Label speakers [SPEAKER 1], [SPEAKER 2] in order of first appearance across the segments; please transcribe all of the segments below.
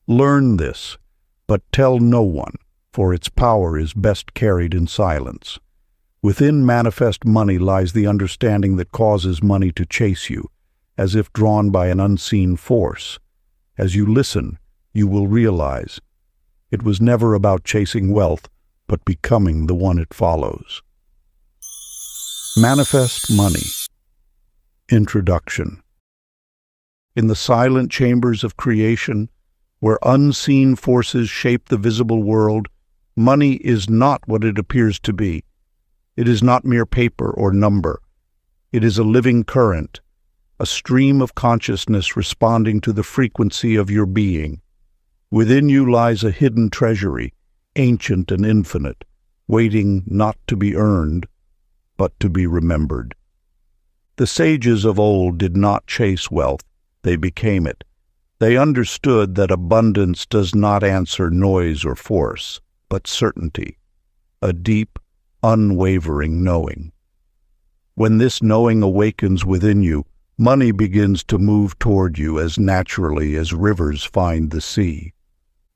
[SPEAKER 1] Learn this, but tell no one, for its power is best carried in silence. Within manifest money lies the understanding that causes money to chase you, as if drawn by an unseen force. As you listen, you will realize it was never about chasing wealth, but becoming the one it follows. Manifest Money. Introduction. In the silent chambers of creation, where unseen forces shape the visible world, money is not what it appears to be. It is not mere paper or number. It is a living current, a stream of consciousness responding to the frequency of your being. Within you lies a hidden treasury, ancient and infinite, waiting not to be earned, but to be remembered. The sages of old did not chase wealth, they became it. They understood that abundance does not answer noise or force, but certainty, a deep, unwavering knowing. When this knowing awakens within you, money begins to move toward you as naturally as rivers find the sea.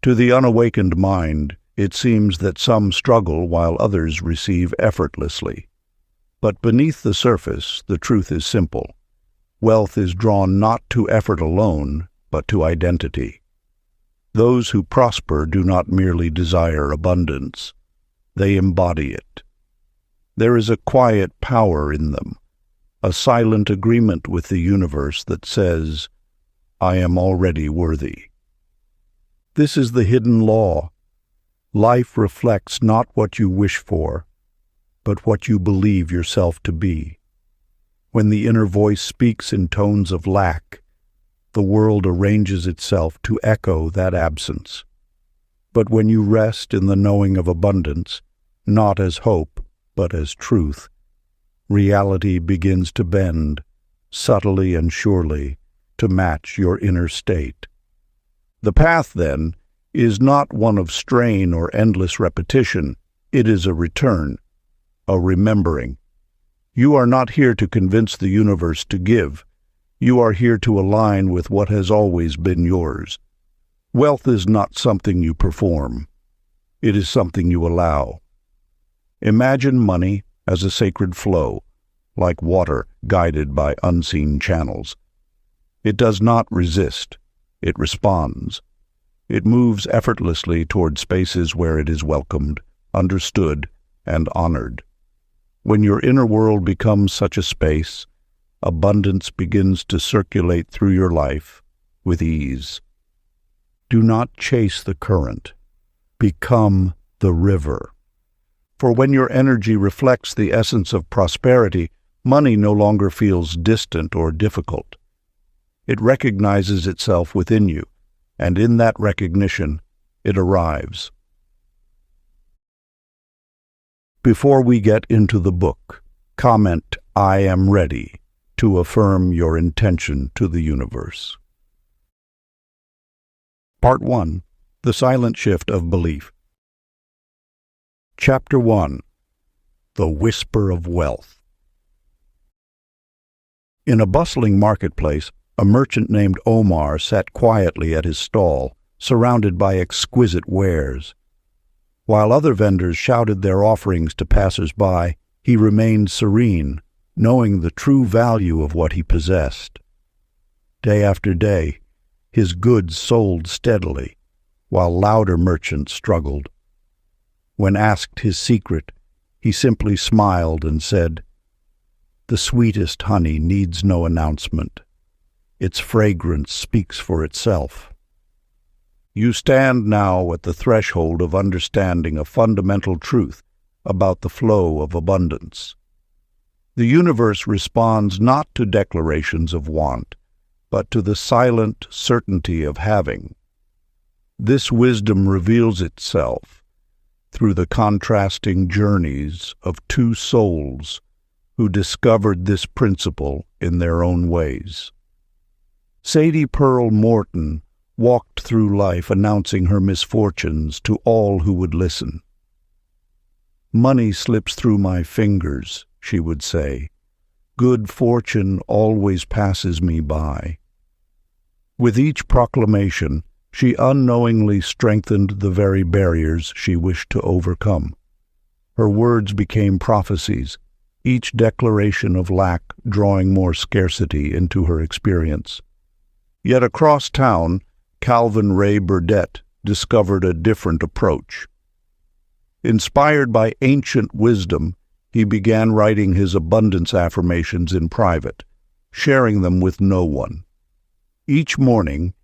[SPEAKER 1] To the unawakened mind, it seems that some struggle while others receive effortlessly. But beneath the surface, the truth is simple. Wealth is drawn not to effort alone, but to identity. Those who prosper do not merely desire abundance. They embody it. There is a quiet power in them, a silent agreement with the universe that says, "I am already worthy." This is the hidden law. Life reflects not what you wish for, but what you believe yourself to be. When the inner voice speaks in tones of lack, the world arranges itself to echo that absence. But when you rest in the knowing of abundance, not as hope, but as truth, reality begins to bend, subtly and surely, to match your inner state. The path, then, is not one of strain or endless repetition. It is a return, a remembering. You are not here to convince the universe to give. You are here to align with what has always been yours. Wealth is not something you perform. It is something you allow. Imagine money as a sacred flow, like water guided by unseen channels. It does not resist. It responds. It moves effortlessly toward spaces where it is welcomed, understood, and honored. When your inner world becomes such a space, abundance begins to circulate through your life with ease. Do not chase the current. Become the river. For when your energy reflects the essence of prosperity, money no longer feels distant or difficult. It recognizes itself within you, and in that recognition, it arrives. Before we get into the book, comment "I am ready" to affirm your intention to the universe. Part 1. The Silent Shift of Belief. Chapter 1. The Whisper of Wealth. In a bustling marketplace, a merchant named Omar sat quietly at his stall, surrounded by exquisite wares. While other vendors shouted their offerings to passers-by, he remained serene, knowing the true value of what he possessed. Day after day, his goods sold steadily, while louder merchants struggled. When asked his secret, he simply smiled and said, "The sweetest honey needs no announcement. Its fragrance speaks for itself." You stand now at the threshold of understanding a fundamental truth about the flow of abundance. The universe responds not to declarations of want, but to the silent certainty of having. This wisdom reveals itself through the contrasting journeys of two souls who discovered this principle in their own ways. Sadie Pearl Morton walked through life announcing her misfortunes to all who would listen. "Money slips through my fingers," she would say. "Good fortune always passes me by." With each proclamation, she unknowingly strengthened the very barriers she wished to overcome. Her words became prophecies, each declaration of lack drawing more scarcity into her experience. Yet across town, Calvin Ray Burdett discovered a different approach. Inspired by ancient wisdom, he began writing his abundance affirmations in private, sharing them with no one. Each morning,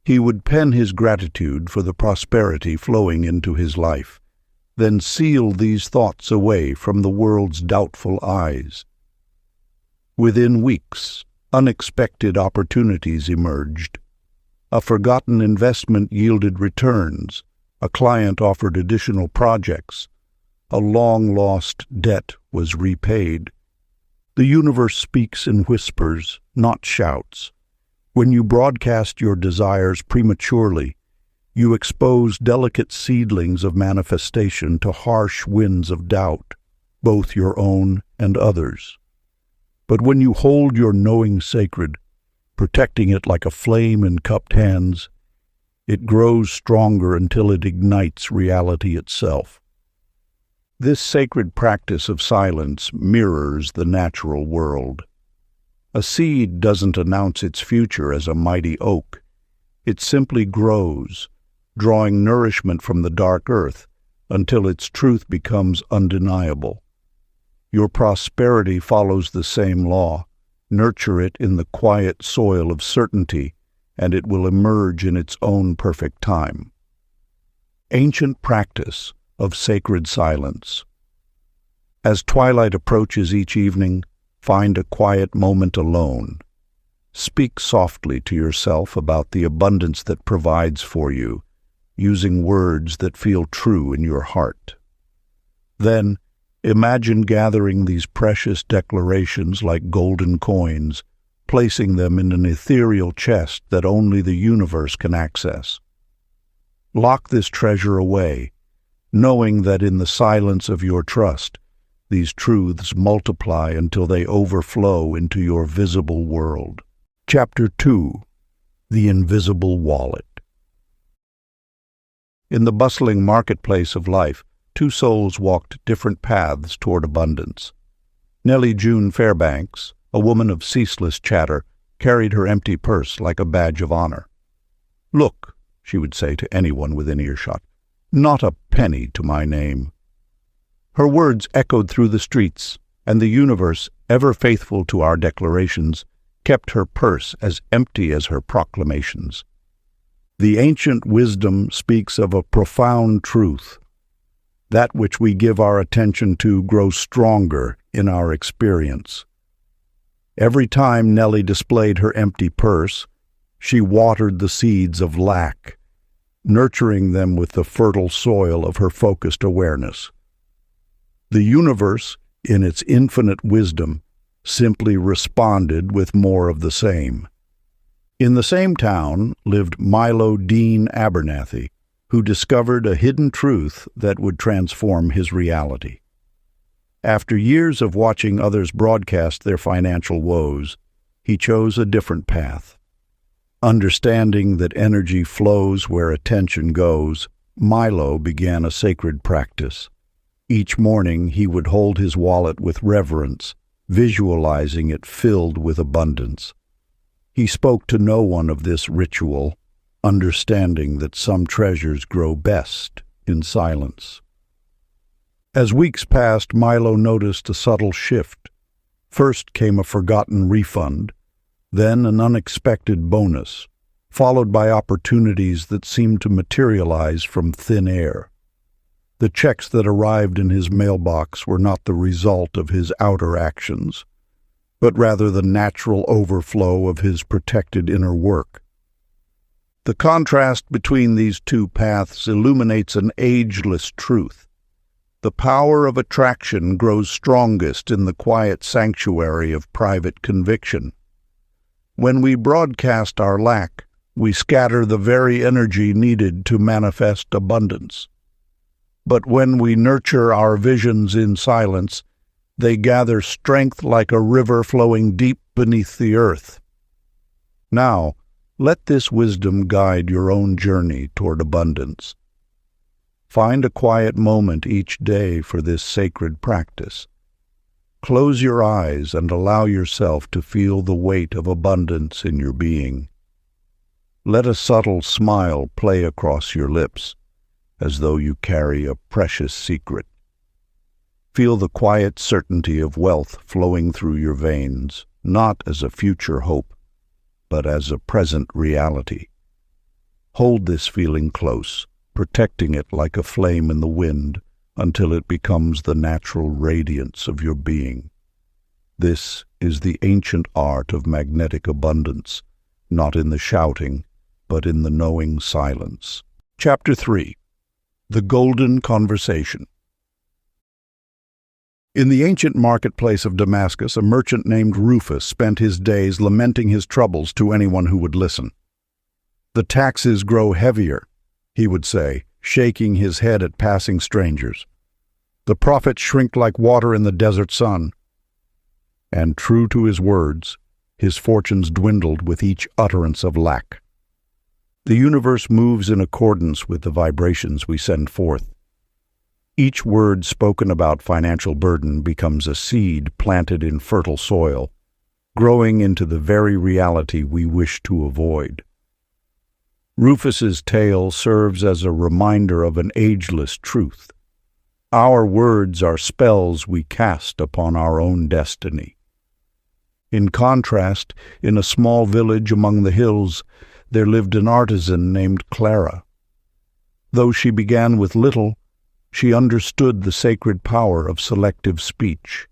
[SPEAKER 1] he would pen his gratitude for the prosperity flowing into his life, then seal these thoughts away from the world's doubtful eyes. Within weeks, unexpected opportunities emerged. A forgotten investment yielded returns, a client offered additional projects, a long-lost debt was repaid. The universe speaks in whispers, not shouts. When you broadcast your desires prematurely, you expose delicate seedlings of manifestation to harsh winds of doubt, both your own and others. But when you hold your knowing sacred, protecting it like a flame in cupped hands, it grows stronger until it ignites reality itself. This sacred practice of silence mirrors the natural world. A seed doesn't announce its future as a mighty oak. It simply grows, drawing nourishment from the dark earth until its truth becomes undeniable. Your prosperity follows the same law. Nurture it in the quiet soil of certainty, and it will emerge in its own perfect time. Ancient practice of sacred silence. As twilight approaches each evening, find a quiet moment alone. Speak softly to yourself about the abundance that provides for you, using words that feel true in your heart. Then, imagine gathering these precious declarations like golden coins, placing them in an ethereal chest that only the universe can access. Lock this treasure away, knowing that in the silence of your trust, these truths multiply until they overflow into your visible world. Chapter 2. The Invisible Wallet. In the bustling marketplace of life, two souls walked different paths toward abundance. Nellie June Fairbanks, a woman of ceaseless chatter, carried her empty purse like a badge of honor. "Look," she would say to anyone within earshot, "not a penny to my name." Her words echoed through the streets, and the universe, ever faithful to our declarations, kept her purse as empty as her proclamations. The ancient wisdom speaks of a profound truth. That which we give our attention to grows stronger in our experience. Every time Nellie displayed her empty purse, she watered the seeds of lack, nurturing them with the fertile soil of her focused awareness. The universe, in its infinite wisdom, simply responded with more of the same. In the same town lived Milo Dean Abernathy, who discovered a hidden truth that would transform his reality. After years of watching others broadcast their financial woes, he chose a different path. Understanding that energy flows where attention goes, Milo began a sacred practice. Each morning he would hold his wallet with reverence, visualizing it filled with abundance. He spoke to no one of this ritual, understanding that some treasures grow best in silence. As weeks passed, Milo noticed a subtle shift. First came a forgotten refund, then an unexpected bonus, followed by opportunities that seemed to materialize from thin air. The checks that arrived in his mailbox were not the result of his outer actions, but rather the natural overflow of his protected inner work. The contrast between these two paths illuminates an ageless truth. The power of attraction grows strongest in the quiet sanctuary of private conviction. When we broadcast our lack, we scatter the very energy needed to manifest abundance. But when we nurture our visions in silence, they gather strength like a river flowing deep beneath the earth. Now, Let this wisdom guide your own journey toward abundance. Find a quiet moment each day for this sacred practice. Close your eyes and allow yourself to feel the weight of abundance in your being. Let a subtle smile play across your lips, as though you carry a precious secret. Feel the quiet certainty of wealth flowing through your veins, not as a future hope, but as a present reality. Hold this feeling close, protecting it like a flame in the wind until it becomes the natural radiance of your being. This is the ancient art of magnetic abundance, not in the shouting, but in the knowing silence. Chapter 3. The Golden Conversation. In the ancient marketplace of Damascus, a merchant named Rufus spent his days lamenting his troubles to anyone who would listen. "The taxes grow heavier," he would say, shaking his head at passing strangers. "The profits shrink like water in the desert sun." And true to his words, his fortunes dwindled with each utterance of lack. The universe moves in accordance with the vibrations we send forth. Each word spoken about financial burden becomes a seed planted in fertile soil, growing into the very reality we wish to avoid. Rufus's tale serves as a reminder of an ageless truth. Our words are spells we cast upon our own destiny. In contrast, in a small village among the hills, there lived an artisan named Clara. Though she began with little, she understood the sacred power of selective speech.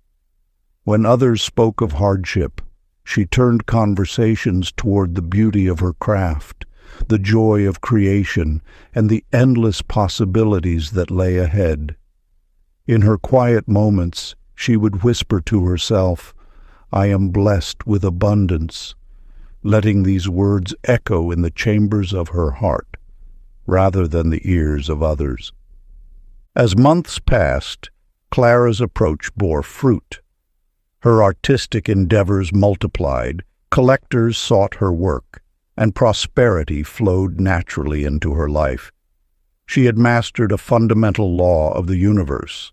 [SPEAKER 1] When others spoke of hardship, she turned conversations toward the beauty of her craft, the joy of creation, and the endless possibilities that lay ahead. In her quiet moments, she would whisper to herself, "I am blessed with abundance," letting these words echo in the chambers of her heart, rather than the ears of others. As months passed, Clara's approach bore fruit. Her artistic endeavors multiplied, collectors sought her work, and prosperity flowed naturally into her life. She had mastered a fundamental law of the universe.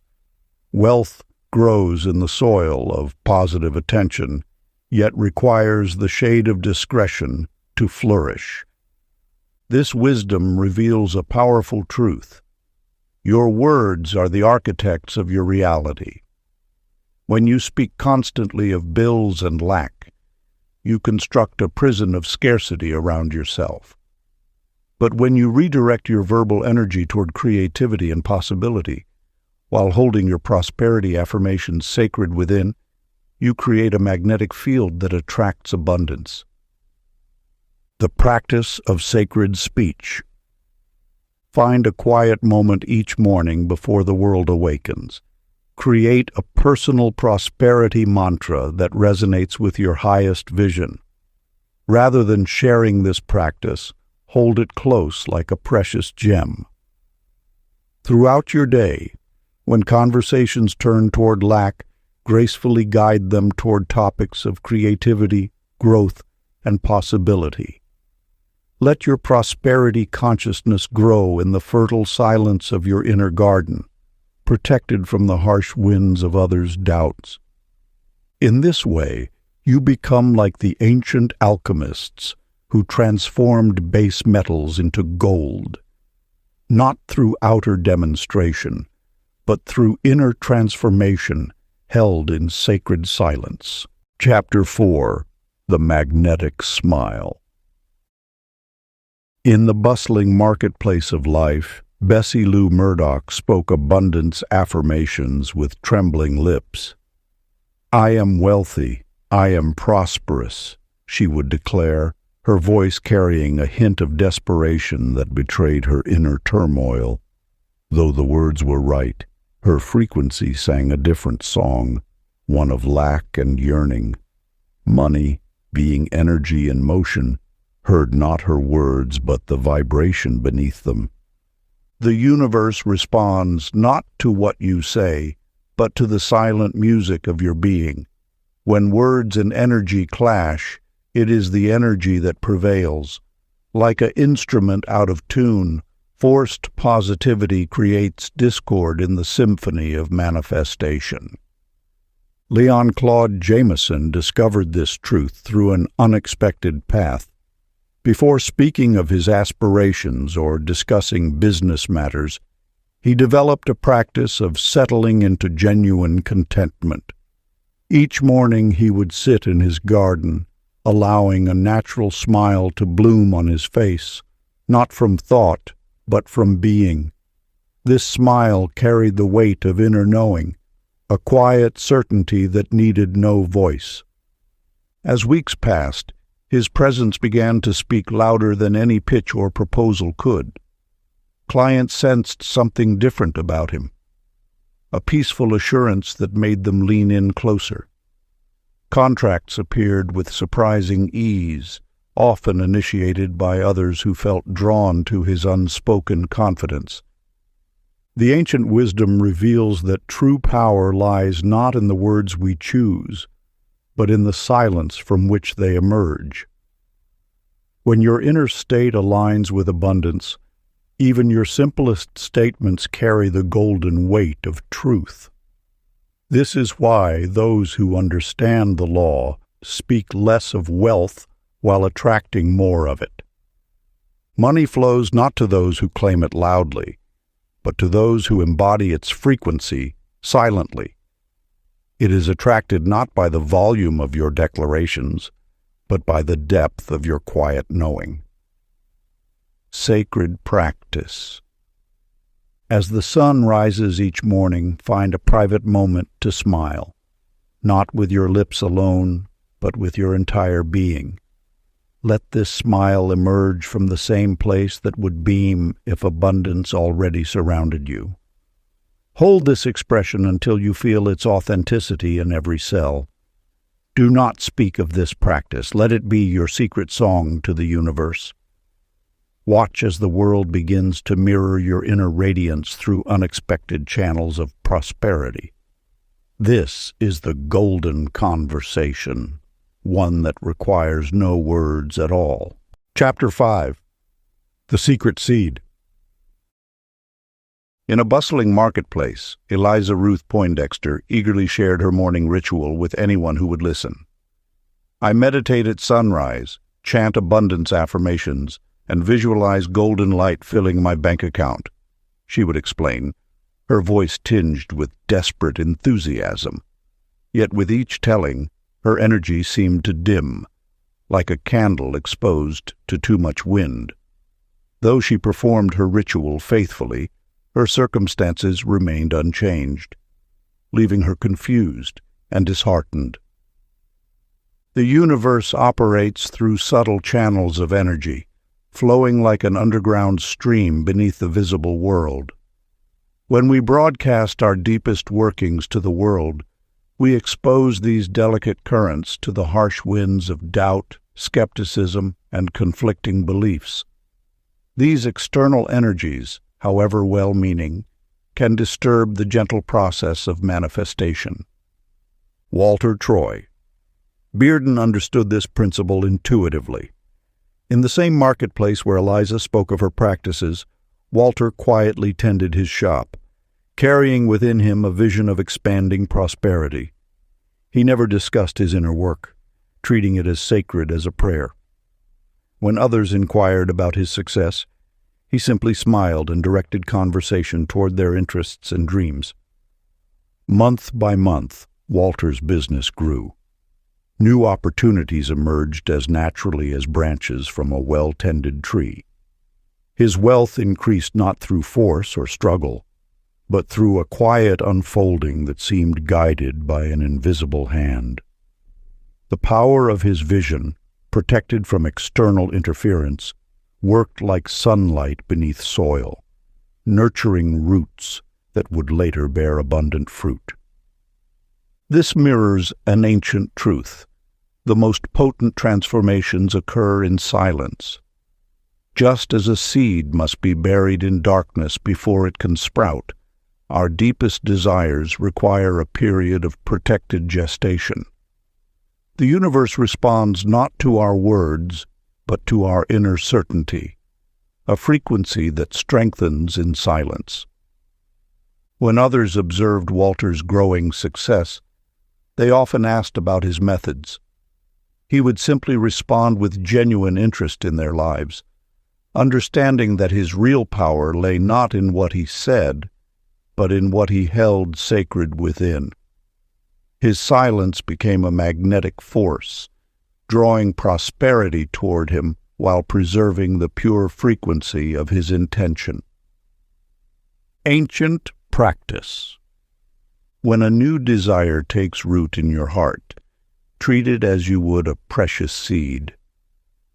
[SPEAKER 1] Wealth grows in the soil of positive attention, yet requires the shade of discretion to flourish. This wisdom reveals a powerful truth. Your words are the architects of your reality. When you speak constantly of bills and lack, you construct a prison of scarcity around yourself. But when you redirect your verbal energy toward creativity and possibility, while holding your prosperity affirmations sacred within, you create a magnetic field that attracts abundance. The practice of sacred speech. Find a quiet moment each morning before the world awakens. Create a personal prosperity mantra that resonates with your highest vision. Rather than sharing this practice, hold it close like a precious gem. Throughout your day, when conversations turn toward lack, gracefully guide them toward topics of creativity, growth, and possibility. Let your prosperity consciousness grow in the fertile silence of your inner garden, protected from the harsh winds of others' doubts. In this way, you become like the ancient alchemists who transformed base metals into gold, not through outer demonstration, but through inner transformation held in sacred silence. Chapter 4. The Magnetic Smile. In the bustling marketplace of life, Bessie Lou Murdoch spoke abundance affirmations with trembling lips. "I am wealthy, I am prosperous," she would declare, her voice carrying a hint of desperation that betrayed her inner turmoil. Though the words were right, her frequency sang a different song, one of lack and yearning. Money, being energy in motion, heard not her words but the vibration beneath them. The universe responds not to what you say, but to the silent music of your being. When words and energy clash, It is the energy that prevails. Like an instrument out of tune, forced positivity creates discord in the symphony of manifestation. Leon Claude Jameson discovered this truth through an unexpected path. Before speaking of his aspirations or discussing business matters, he developed a practice of settling into genuine contentment. Each morning he would sit in his garden, allowing a natural smile to bloom on his face, not from thought, but from being. This smile carried the weight of inner knowing, a quiet certainty that needed no voice. As weeks passed, his presence began to speak louder than any pitch or proposal could. Clients sensed something different about him, a peaceful assurance that made them lean in closer. Contracts appeared with surprising ease, often initiated by others who felt drawn to his unspoken confidence. The ancient wisdom reveals that true power lies not in the words we choose, but in the silence from which they emerge. When your inner state aligns with abundance, even your simplest statements carry the golden weight of truth. This is why those who understand the law speak less of wealth while attracting more of it. Money flows not to those who claim it loudly, but to those who embody its frequency silently. It is attracted not by the volume of your declarations, but by the depth of your quiet knowing. Sacred practice. As the sun rises each morning, find a private moment to smile, not with your lips alone, but with your entire being. Let this smile emerge from the same place that would beam if abundance already surrounded you. Hold this expression until you feel its authenticity in every cell. Do not speak of this practice. Let it be your secret song to the universe. Watch as the world begins to mirror your inner radiance through unexpected channels of prosperity. This is the golden conversation, one that requires no words at all. Chapter 5. The Secret Seed. In a bustling marketplace, Eliza Ruth Poindexter eagerly shared her morning ritual with anyone who would listen. I meditate at sunrise, chant abundance affirmations, and visualize golden light filling my bank account, she would explain, her voice tinged with desperate enthusiasm. Yet with each telling, her energy seemed to dim, like a candle exposed to too much wind. Though she performed her ritual faithfully, her circumstances remained unchanged, leaving her confused and disheartened. The universe operates through subtle channels of energy, flowing like an underground stream beneath the visible world. When we broadcast our deepest workings to the world, we expose these delicate currents to the harsh winds of doubt, skepticism, and conflicting beliefs. These external energies, however well-meaning, can disturb the gentle process of manifestation. Walter Troy. Bearden understood this principle intuitively. In the same marketplace where Eliza spoke of her practices, Walter quietly tended his shop, carrying within him a vision of expanding prosperity. He never discussed his inner work, treating it as sacred as a prayer. When others inquired about his success, he simply smiled and directed conversation toward their interests and dreams. Month by month, Walter's business grew. New opportunities emerged as naturally as branches from a well-tended tree. His wealth increased not through force or struggle, but through a quiet unfolding that seemed guided by an invisible hand. The power of his vision, protected from external interference, worked like sunlight beneath soil, nurturing roots that would later bear abundant fruit. This mirrors an ancient truth. The most potent transformations occur in silence. Just as a seed must be buried in darkness before it can sprout, our deepest desires require a period of protected gestation. The universe responds not to our words, but to our inner certainty, a frequency that strengthens in silence. When others observed Walter's growing success, they often asked about his methods. He would simply respond with genuine interest in their lives, understanding that his real power lay not in what he said, but in what he held sacred within. His silence became a magnetic force, drawing prosperity toward him while preserving the pure frequency of his intention. Ancient practice. When a new desire takes root in your heart, treat it as you would a precious seed.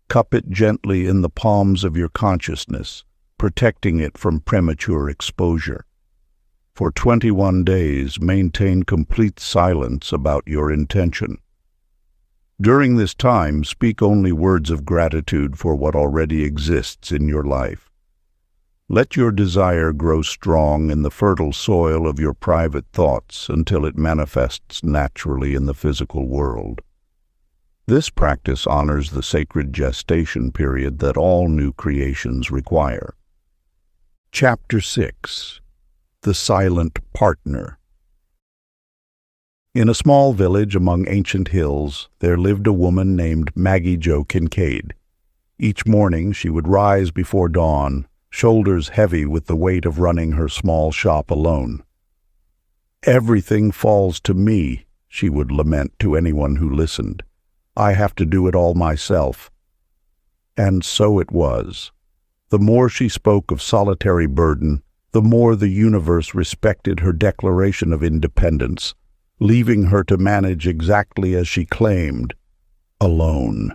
[SPEAKER 1] Cup it gently in the palms of your consciousness, protecting it from premature exposure. For 21 days, maintain complete silence about your intention. During this time, speak only words of gratitude for what already exists in your life. Let your desire grow strong in the fertile soil of your private thoughts until it manifests naturally in the physical world. This practice honors the sacred gestation period that all new creations require. Chapter 6. The Silent Partner. In a small village among ancient hills, there lived a woman named Maggie Jo Kincaid. Each morning she would rise before dawn, shoulders heavy with the weight of running her small shop alone. "Everything falls to me," she would lament to anyone who listened. "I have to do it all myself." And so it was. The more she spoke of solitary burden, the more the universe respected her declaration of independence, leaving her to manage exactly as she claimed, alone.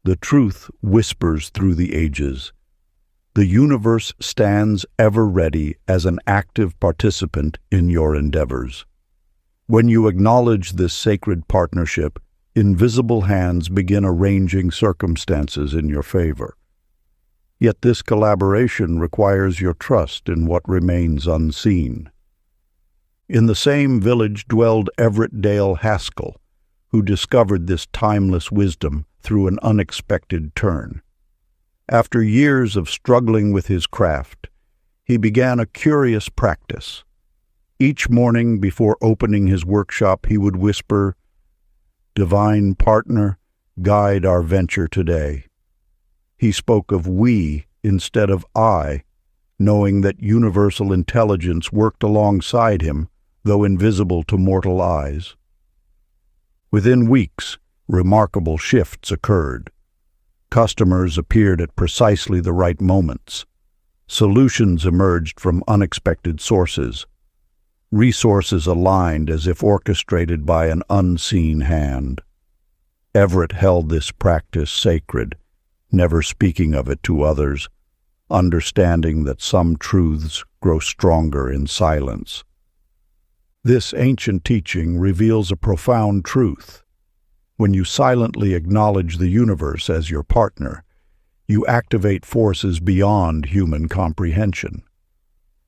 [SPEAKER 1] The truth whispers through the ages. The universe stands ever ready as an active participant in your endeavors. When you acknowledge this sacred partnership, invisible hands begin arranging circumstances in your favor. Yet this collaboration requires your trust in what remains unseen. In the same village dwelled Everett Dale Haskell, who discovered this timeless wisdom through an unexpected turn. After years of struggling with his craft, he began a curious practice. Each morning before opening his workshop, he would whisper, "Divine Partner, guide our venture today." He spoke of we instead of I, knowing that universal intelligence worked alongside him, though invisible to mortal eyes. Within weeks, remarkable shifts occurred. Customers appeared at precisely the right moments. Solutions emerged from unexpected sources. Resources aligned as if orchestrated by an unseen hand. Everett held this practice sacred, never speaking of it to others, understanding that some truths grow stronger in silence. This ancient teaching reveals a profound truth. When you silently acknowledge the universe as your partner, you activate forces beyond human comprehension.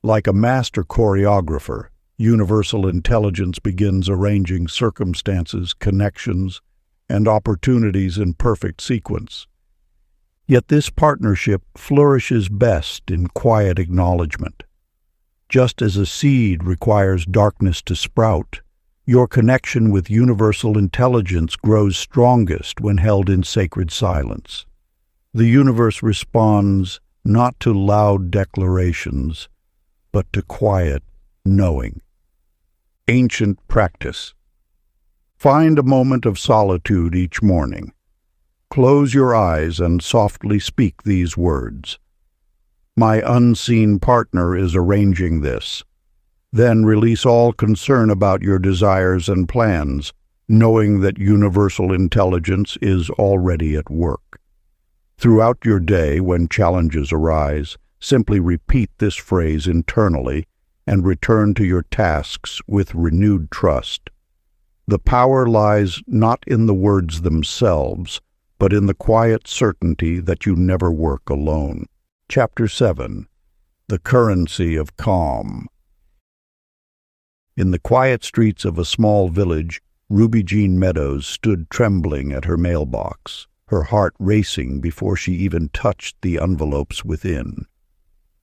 [SPEAKER 1] Like a master choreographer, universal intelligence begins arranging circumstances, connections, and opportunities in perfect sequence. Yet this partnership flourishes best in quiet acknowledgement. Just as a seed requires darkness to sprout, your connection with universal intelligence grows strongest when held in sacred silence. The universe responds not to loud declarations, but to quiet knowing. Ancient practice. Find a moment of solitude each morning. Close your eyes and softly speak these words. "My unseen partner is arranging this." Then release all concern about your desires and plans, knowing that universal intelligence is already at work. Throughout your day, when challenges arise, simply repeat this phrase internally and return to your tasks with renewed trust. The power lies not in the words themselves, but in the quiet certainty that you never work alone. Chapter 7. The Currency of Calm. In the quiet streets of a small village, Ruby Jean Meadows stood trembling at her mailbox, her heart racing before she even touched the envelopes within.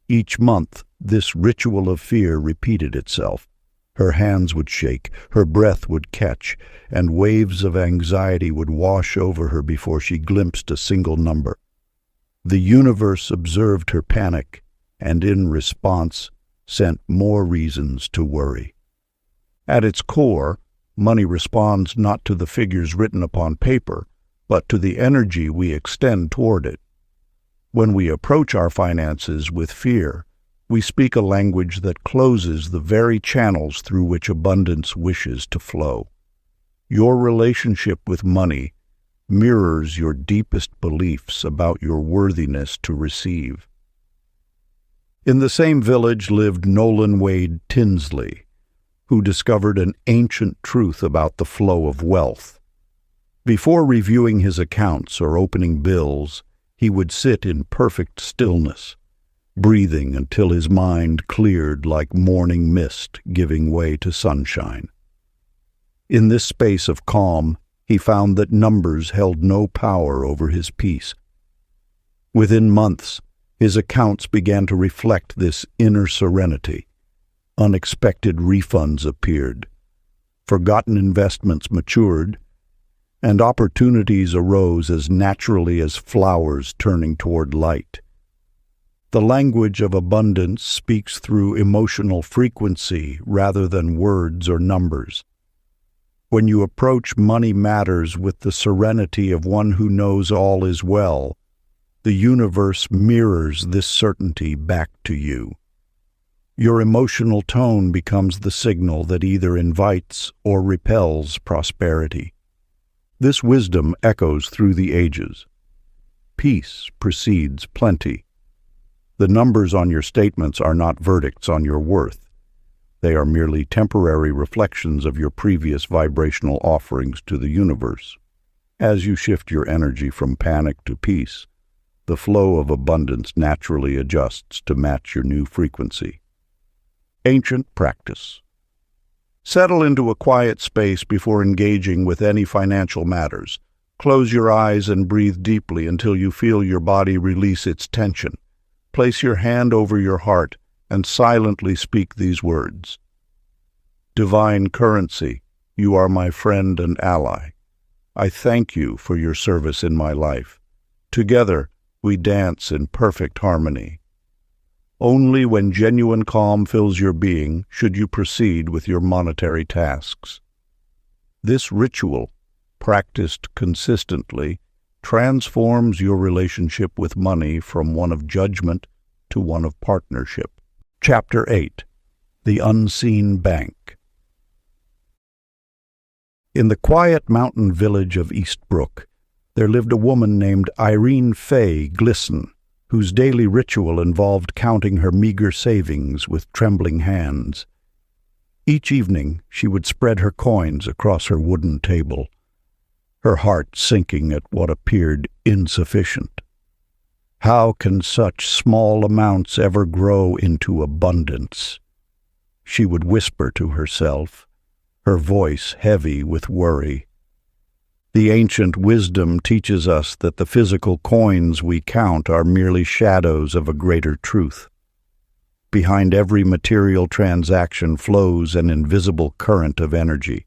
[SPEAKER 1] Each month, this ritual of fear repeated itself. Her hands would shake, her breath would catch, and waves of anxiety would wash over her before she glimpsed a single number. The universe observed her panic, and in response, sent more reasons to worry. At its core, money responds not to the figures written upon paper, but to the energy we extend toward it. When we approach our finances with fear, we speak a language that closes the very channels through which abundance wishes to flow. Your relationship with money mirrors your deepest beliefs about your worthiness to receive. In the same village lived Nolan Wade Tinsley, who discovered an ancient truth about the flow of wealth. Before reviewing his accounts or opening bills, he would sit in perfect stillness, breathing until his mind cleared like morning mist giving way to sunshine. In this space of calm, he found that numbers held no power over his peace. Within months, his accounts began to reflect this inner serenity. Unexpected refunds appeared, forgotten investments matured, and opportunities arose as naturally as flowers turning toward light. The language of abundance speaks through emotional frequency rather than words or numbers. When you approach money matters with the serenity of one who knows all is well, the universe mirrors this certainty back to you. Your emotional tone becomes the signal that either invites or repels prosperity. This wisdom echoes through the ages. Peace precedes plenty. The numbers on your statements are not verdicts on your worth. They are merely temporary reflections of your previous vibrational offerings to the universe. As you shift your energy from panic to peace, the flow of abundance naturally adjusts to match your new frequency. Ancient practice. Settle into a quiet space before engaging with any financial matters. Close your eyes and breathe deeply until you feel your body release its tension. Place your hand over your heart and silently speak these words. Divine currency, you are my friend and ally. I thank you for your service in my life. Together, we dance in perfect harmony. Only when genuine calm fills your being should you proceed with your monetary tasks. This ritual, practiced consistently, transforms your relationship with money from one of judgment to one of partnership. Chapter 8. The Unseen Bank. In the quiet mountain village of Eastbrook, there lived a woman named Irene Fay Glisson, whose daily ritual involved counting her meager savings with trembling hands. Each evening, she would spread her coins across her wooden table, her heart sinking at what appeared insufficient. How can such small amounts ever grow into abundance? She would whisper to herself, her voice heavy with worry. The ancient wisdom teaches us that the physical coins we count are merely shadows of a greater truth. Behind every material transaction flows an invisible current of energy,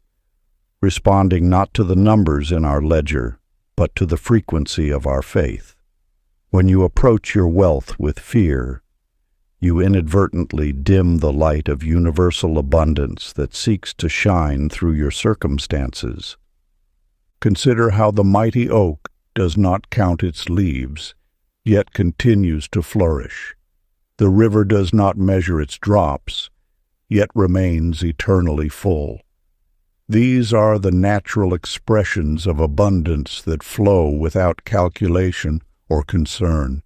[SPEAKER 1] responding not to the numbers in our ledger, but to the frequency of our faith. When you approach your wealth with fear, you inadvertently dim the light of universal abundance that seeks to shine through your circumstances. Consider how the mighty oak does not count its leaves, yet continues to flourish. The river does not measure its drops, yet remains eternally full. These are the natural expressions of abundance that flow without calculation or concern.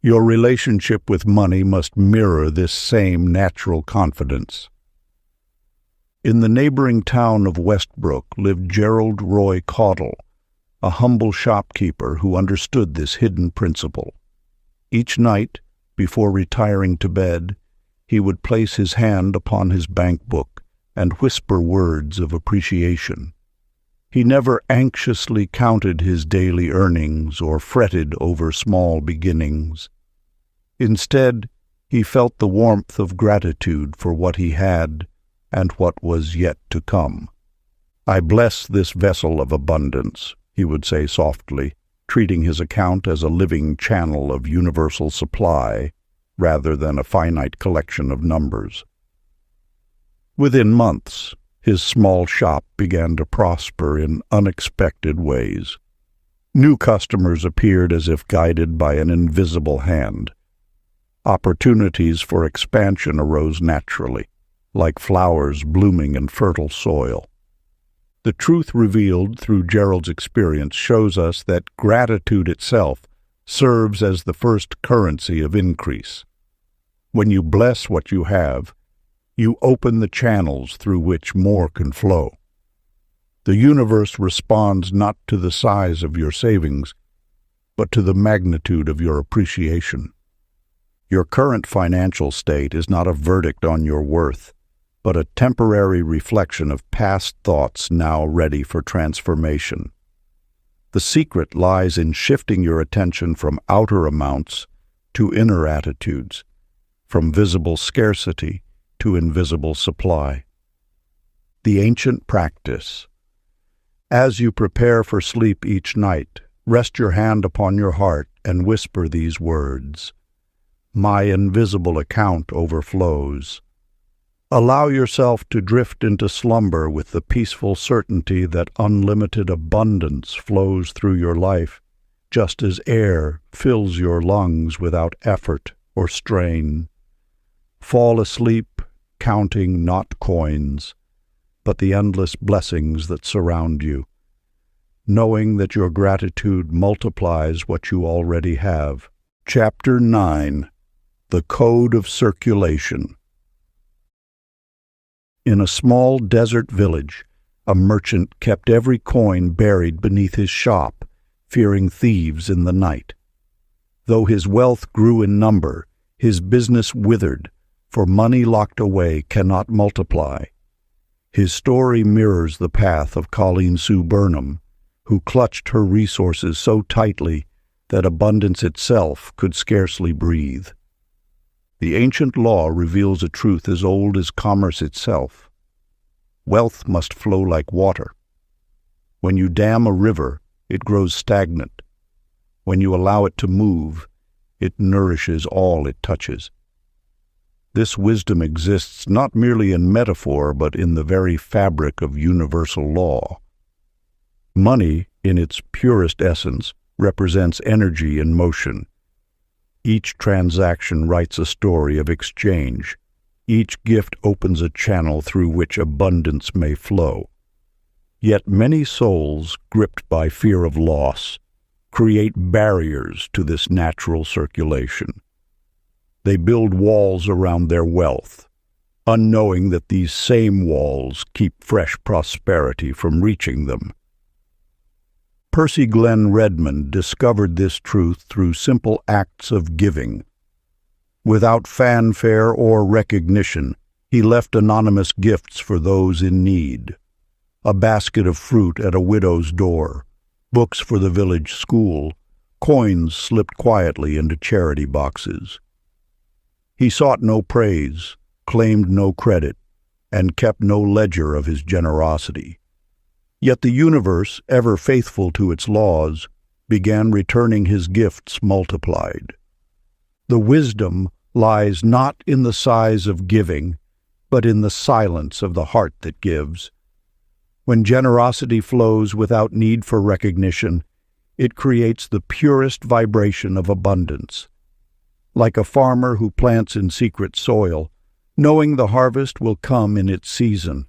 [SPEAKER 1] Your relationship with money must mirror this same natural confidence. In the neighboring town of Westbrook lived Gerald Roy Caudle, a humble shopkeeper who understood this hidden principle. Each night, before retiring to bed, he would place his hand upon his bank book, and whisper words of appreciation. He never anxiously counted his daily earnings or fretted over small beginnings. Instead, he felt the warmth of gratitude for what he had and what was yet to come. "I bless this vessel of abundance," he would say softly, treating his account as a living channel of universal supply rather than a finite collection of numbers. Within months, his small shop began to prosper in unexpected ways. New customers appeared as if guided by an invisible hand. Opportunities for expansion arose naturally, like flowers blooming in fertile soil. The truth revealed through Gerald's experience shows us that gratitude itself serves as the first currency of increase. When you bless what you have, you open the channels through which more can flow. The universe responds not to the size of your savings, but to the magnitude of your appreciation. Your current financial state is not a verdict on your worth, but a temporary reflection of past thoughts now ready for transformation. The secret lies in shifting your attention from outer amounts to inner attitudes, from visible scarcity to invisible supply. The ancient practice. As you prepare for sleep each night, rest your hand upon your heart and whisper these words: "My invisible account overflows." Allow yourself to drift into slumber with the peaceful certainty that unlimited abundance flows through your life, just as air fills your lungs without effort or strain. Fall asleep, counting not coins, but the endless blessings that surround you, knowing that your gratitude multiplies what you already have. Chapter 9. The Code of Circulation. In a small desert village, a merchant kept every coin buried beneath his shop, fearing thieves in the night. Though his wealth grew in number, his business withered, for money locked away cannot multiply. His story mirrors the path of Colleen Sue Burnham, who clutched her resources so tightly that abundance itself could scarcely breathe. The ancient law reveals a truth as old as commerce itself. Wealth must flow like water. When you dam a river, it grows stagnant. When you allow it to move, it nourishes all it touches. This wisdom exists not merely in metaphor, but in the very fabric of universal law. Money, in its purest essence, represents energy in motion. Each transaction writes a story of exchange. Each gift opens a channel through which abundance may flow. Yet many souls, gripped by fear of loss, create barriers to this natural circulation. They build walls around their wealth, unknowing that these same walls keep fresh prosperity from reaching them. Percy Glenn Redmond discovered this truth through simple acts of giving. Without fanfare or recognition, he left anonymous gifts for those in need. A basket of fruit at a widow's door, books for the village school, coins slipped quietly into charity boxes. He sought no praise, claimed no credit, and kept no ledger of his generosity. Yet the universe, ever faithful to its laws, began returning his gifts multiplied. The wisdom lies not in the size of giving, but in the silence of the heart that gives. When generosity flows without need for recognition, it creates the purest vibration of abundance. Like a farmer who plants in secret soil, knowing the harvest will come in its season,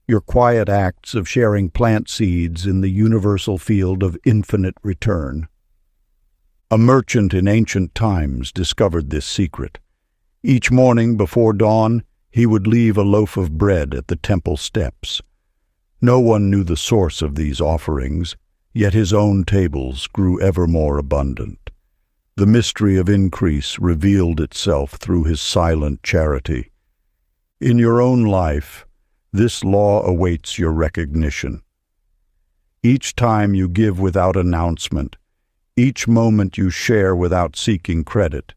[SPEAKER 1] your quiet acts of sharing plant seeds in the universal field of infinite return. A merchant in ancient times discovered this secret. Each morning before dawn, he would leave a loaf of bread at the temple steps. No one knew the source of these offerings, yet his own tables grew ever more abundant. The mystery of increase revealed itself through his silent charity. In your own life, This law awaits your recognition. Each time you give without announcement, each moment you share without seeking credit,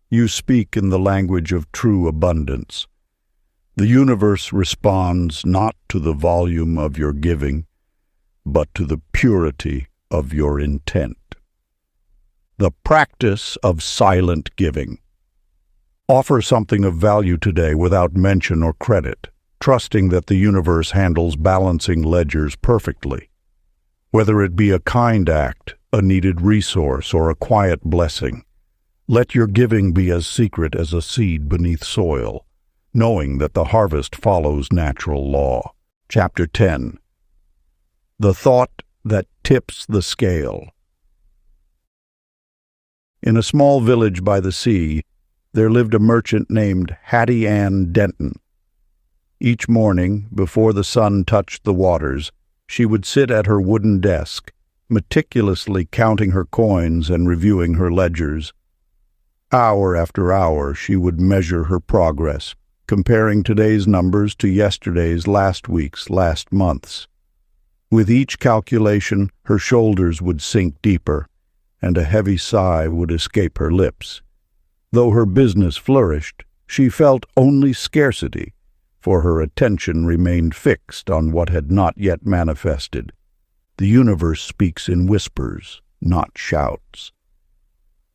[SPEAKER 1] you speak in the language of true abundance. The universe responds not to the volume of your giving, but to the purity of your intent. The practice of silent giving. Offer something of value today without mention or credit, trusting that the universe handles balancing ledgers perfectly. Whether it be a kind act, a needed resource, or a quiet blessing, let your giving be as secret as a seed beneath soil, knowing that the harvest follows natural law. Chapter 10. The thought that tips the scale. In a small village by the sea, there lived a merchant named Hattie Ann Denton. Each morning, before the sun touched the waters, she would sit at her wooden desk, meticulously counting her coins and reviewing her ledgers. Hour after hour, she would measure her progress, comparing today's numbers to yesterday's, last week's, last month's. With each calculation, her shoulders would sink deeper, and a heavy sigh would escape her lips. Though her business flourished, she felt only scarcity, for her attention remained fixed on what had not yet manifested. The universe speaks in whispers, not shouts.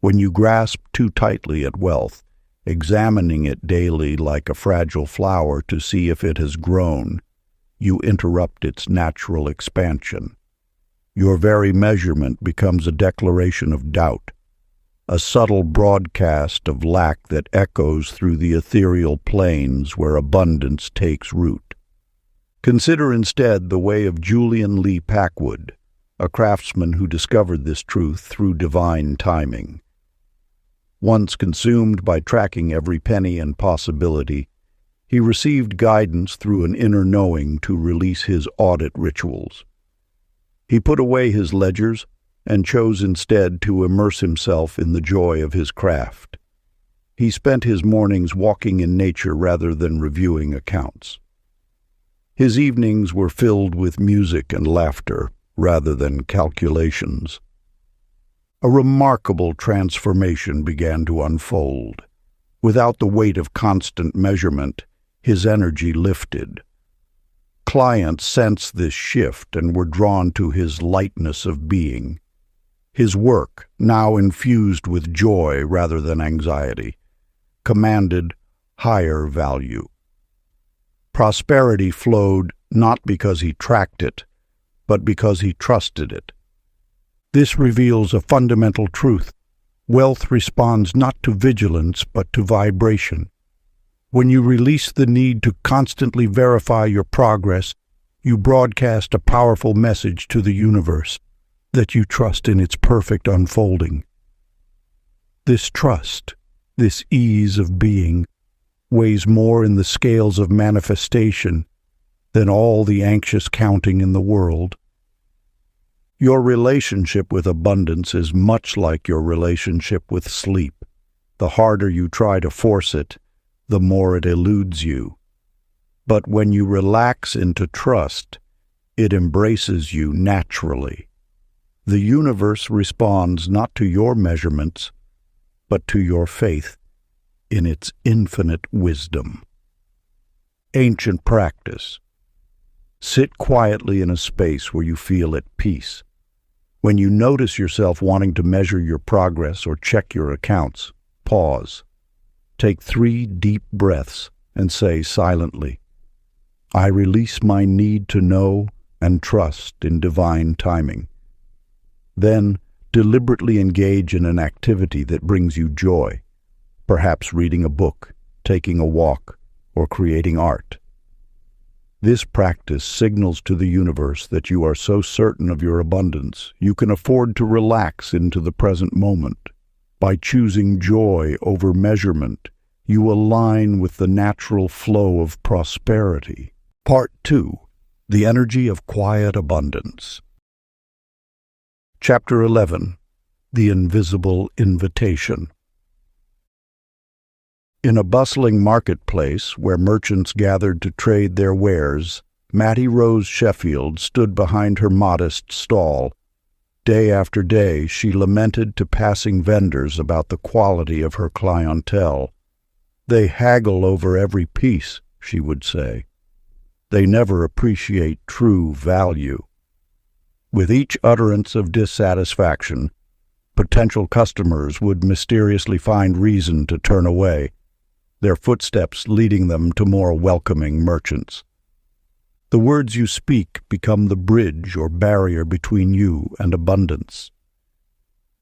[SPEAKER 1] When you grasp too tightly at wealth, examining it daily like a fragile flower to see if it has grown, you interrupt its natural expansion. Your very measurement becomes a declaration of doubt, a subtle broadcast of lack that echoes through the ethereal plains where abundance takes root. Consider instead the way of Julian Lee Packwood, a craftsman who discovered this truth through divine timing. Once consumed by tracking every penny and possibility, he received guidance through an inner knowing to release his audit rituals. He put away his ledgers and chose instead to immerse himself in the joy of his craft. He spent his mornings walking in nature rather than reviewing accounts. His evenings were filled with music and laughter rather than calculations. A remarkable transformation began to unfold. Without the weight of constant measurement, his energy lifted. Clients sensed this shift and were drawn to his lightness of being. His work, now infused with joy rather than anxiety, commanded higher value. Prosperity flowed not because he tracked it, but because he trusted it. This reveals a fundamental truth. Wealth responds not to vigilance, but to vibration. When you release the need to constantly verify your progress, you broadcast a powerful message to the universe that you trust in its perfect unfolding. This trust, this ease of being, weighs more in the scales of manifestation than all the anxious counting in the world. Your relationship with abundance is much like your relationship with sleep. The harder you try to force it, the more it eludes you. But when you relax into trust, it embraces you naturally. The universe responds not to your measurements, but to your faith in its infinite wisdom. Ancient practice. Sit quietly in a space where you feel at peace. When you notice yourself wanting to measure your progress or check your accounts, pause. Take 3 deep breaths and say silently, "I release my need to know and trust in divine timing." Then, deliberately engage in an activity that brings you joy, perhaps reading a book, taking a walk, or creating art. This practice signals to the universe that you are so certain of your abundance, you can afford to relax into the present moment. By choosing joy over measurement, you align with the natural flow of prosperity. Part 2. The Energy of Quiet Abundance. Chapter 11. The Invisible Invitation. In a bustling marketplace where merchants gathered to trade their wares, Mattie Rose Sheffield stood behind her modest stall. Day after day she lamented to passing vendors about the quality of her clientele. "They haggle over every piece," she would say. "They never appreciate true value." With each utterance of dissatisfaction, potential customers would mysteriously find reason to turn away, their footsteps leading them to more welcoming merchants. The words you speak become the bridge or barrier between you and abundance.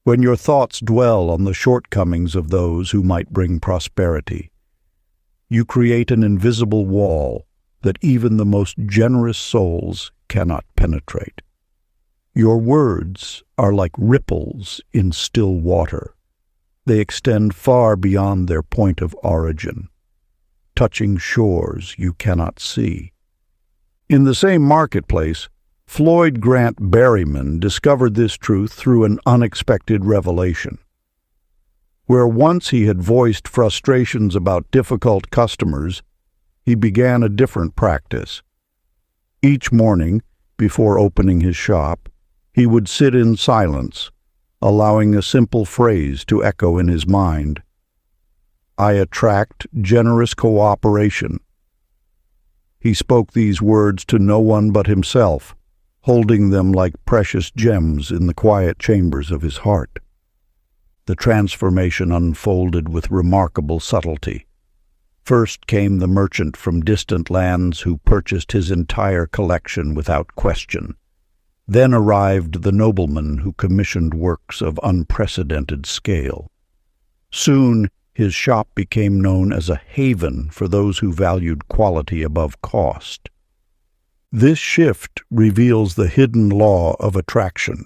[SPEAKER 1] When your thoughts dwell on the shortcomings of those who might bring prosperity, you create an invisible wall that even the most generous souls cannot penetrate. Your words are like ripples in still water. They extend far beyond their point of origin, touching shores you cannot see. In the same marketplace, Floyd Grant Berryman discovered this truth through an unexpected revelation. Where once he had voiced frustrations about difficult customers, he began a different practice. Each morning, before opening his shop, he would sit in silence, allowing a simple phrase to echo in his mind: "I attract generous cooperation." He spoke these words to no one but himself, holding them like precious gems in the quiet chambers of his heart. The transformation unfolded with remarkable subtlety. First came the merchant from distant lands who purchased his entire collection without question. Then arrived the nobleman who commissioned works of unprecedented scale. Soon his shop became known as a haven for those who valued quality above cost. This shift reveals the hidden law of attraction.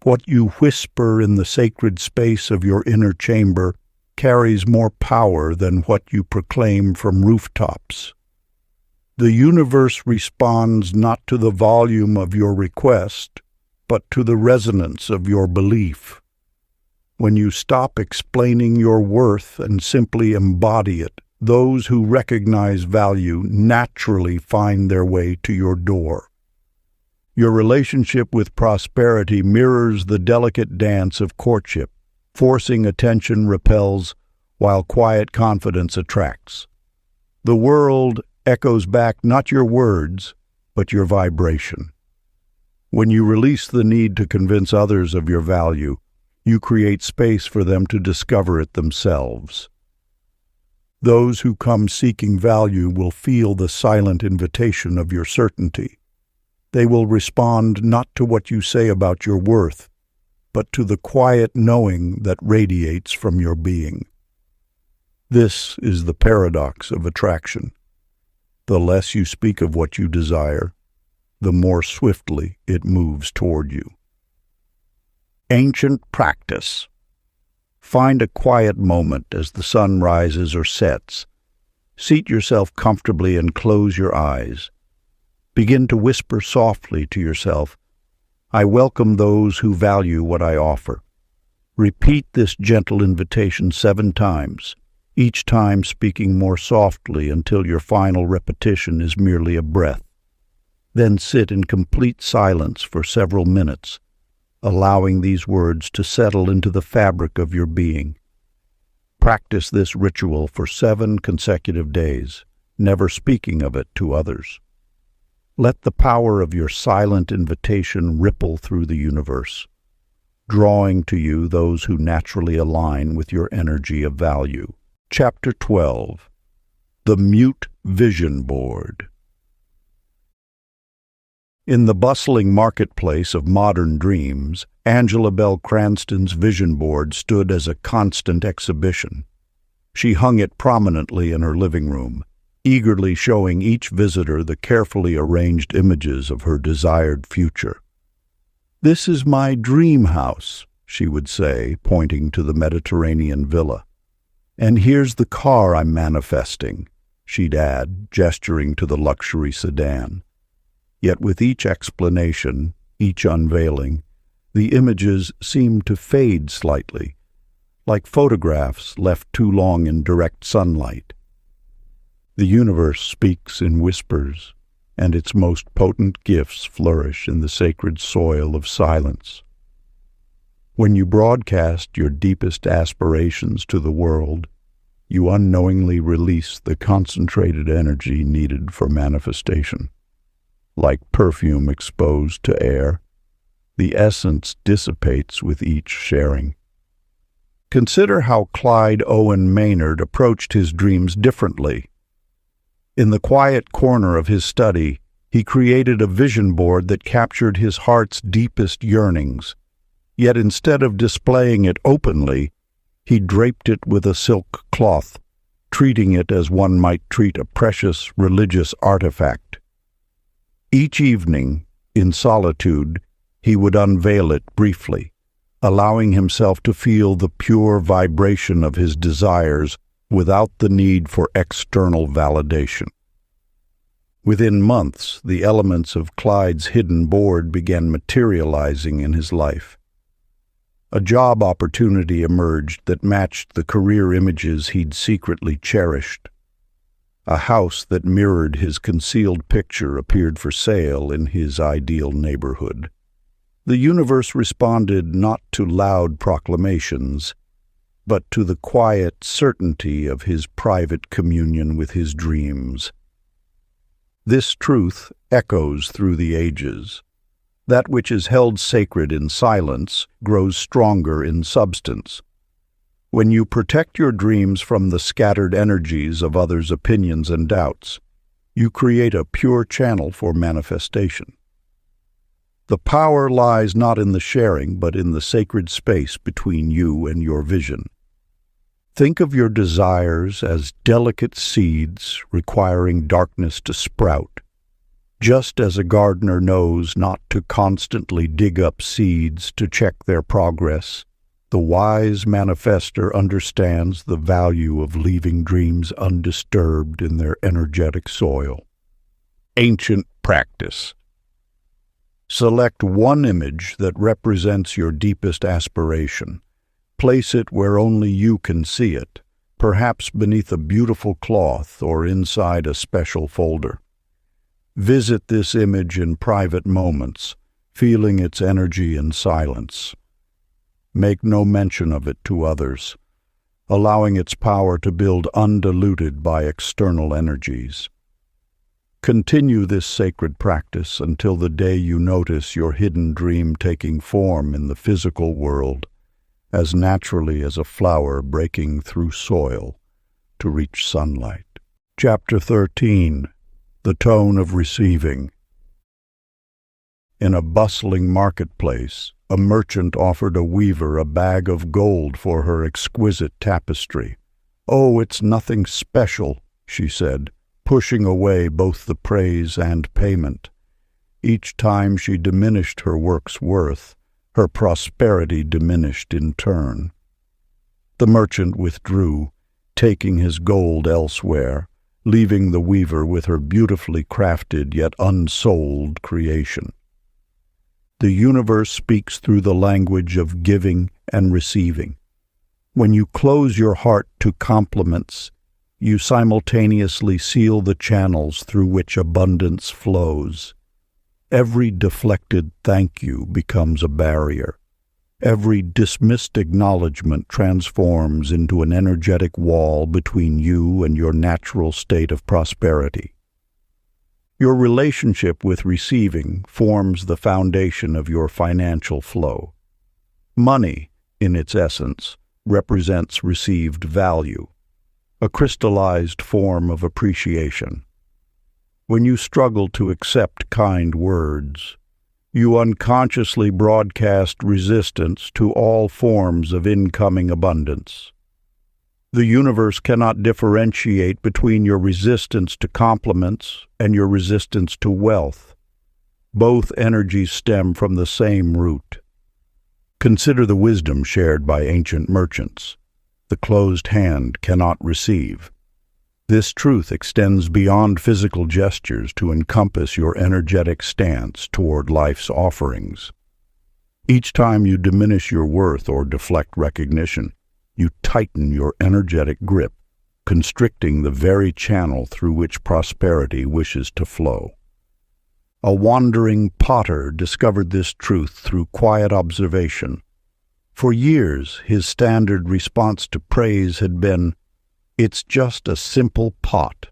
[SPEAKER 1] What you whisper in the sacred space of your inner chamber carries more power than what you proclaim from rooftops. The universe responds not to the volume of your request, but to the resonance of your belief. When you stop explaining your worth and simply embody it, those who recognize value naturally find their way to your door. Your relationship with prosperity mirrors the delicate dance of courtship. Forcing attention repels, while quiet confidence attracts. The world echoes back not your words, but your vibration. When you release the need to convince others of your value, you create space for them to discover it themselves. Those who come seeking value will feel the silent invitation of your certainty. They will respond not to what you say about your worth, but to the quiet knowing that radiates from your being. This is the paradox of attraction. The less you speak of what you desire, the more swiftly it moves toward you. Ancient practice. Find a quiet moment as the sun rises or sets. Seat yourself comfortably and close your eyes. Begin to whisper softly to yourself, "I welcome those who value what I offer." Repeat this gentle invitation 7 times, each time speaking more softly until your final repetition is merely a breath. Then sit in complete silence for several minutes, allowing these words to settle into the fabric of your being. Practice this ritual for 7 consecutive days, never speaking of it to others. Let the power of your silent invitation ripple through the universe, drawing to you those who naturally align with your energy of value. Chapter 12. The Mute Vision Board. In the bustling marketplace of modern dreams, Angela Bell Cranston's vision board stood as a constant exhibition. She hung it prominently in her living room, eagerly showing each visitor the carefully arranged images of her desired future. "This is my dream house," she would say, pointing to the Mediterranean villa. "And here's the car I'm manifesting," she'd add, gesturing to the luxury sedan. Yet with each explanation, each unveiling, the images seemed to fade slightly, like photographs left too long in direct sunlight. The universe speaks in whispers, and its most potent gifts flourish in the sacred soil of silence. When you broadcast your deepest aspirations to the world, you unknowingly release the concentrated energy needed for manifestation. Like perfume exposed to air, the essence dissipates with each sharing. Consider how Clyde Owen Maynard approached his dreams differently. In the quiet corner of his study, he created a vision board that captured his heart's deepest yearnings. Yet instead of displaying it openly, he draped it with a silk cloth, treating it as one might treat a precious religious artifact. Each evening, in solitude, he would unveil it briefly, allowing himself to feel the pure vibration of his desires without the need for external validation. Within months, the elements of Clyde's hidden board began materializing in his life. A job opportunity emerged that matched the career images he'd secretly cherished. A house that mirrored his concealed picture appeared for sale in his ideal neighborhood. The universe responded not to loud proclamations, but to the quiet certainty of his private communion with his dreams. This truth echoes through the ages. That which is held sacred in silence grows stronger in substance. When you protect your dreams from the scattered energies of others' opinions and doubts, you create a pure channel for manifestation. The power lies not in the sharing, but in the sacred space between you and your vision. Think of your desires as delicate seeds requiring darkness to sprout. Just as a gardener knows not to constantly dig up seeds to check their progress, the wise manifester understands the value of leaving dreams undisturbed in their energetic soil. Ancient practice. Select one image that represents your deepest aspiration. Place it where only you can see it, perhaps beneath a beautiful cloth or inside a special folder. Visit this image in private moments, feeling its energy in silence. Make no mention of it to others, allowing its power to build undiluted by external energies. Continue this sacred practice until the day you notice your hidden dream taking form in the physical world, as naturally as a flower breaking through soil to reach sunlight. Chapter 13. The Tone of Receiving. In a bustling marketplace, a merchant offered a weaver a bag of gold for her exquisite tapestry. "Oh, it's nothing special," she said, pushing away both the praise and payment. Each time she diminished her work's worth, her prosperity diminished in turn. The merchant withdrew, taking his gold elsewhere, leaving the weaver with her beautifully crafted yet unsold creation. The universe speaks through the language of giving and receiving. When you close your heart to compliments, you simultaneously seal the channels through which abundance flows. Every deflected thank you becomes a barrier. Every dismissed acknowledgement transforms into an energetic wall between you and your natural state of prosperity. Your relationship with receiving forms the foundation of your financial flow. Money, in its essence, represents received value, a crystallized form of appreciation. When you struggle to accept kind words, you unconsciously broadcast resistance to all forms of incoming abundance. The universe cannot differentiate between your resistance to compliments and your resistance to wealth. Both energies stem from the same root. Consider the wisdom shared by ancient merchants. The closed hand cannot receive. This truth extends beyond physical gestures to encompass your energetic stance toward life's offerings. Each time you diminish your worth or deflect recognition, you tighten your energetic grip, constricting the very channel through which prosperity wishes to flow. A wandering potter discovered this truth through quiet observation. For years, his standard response to praise had been, "It's just a simple pot."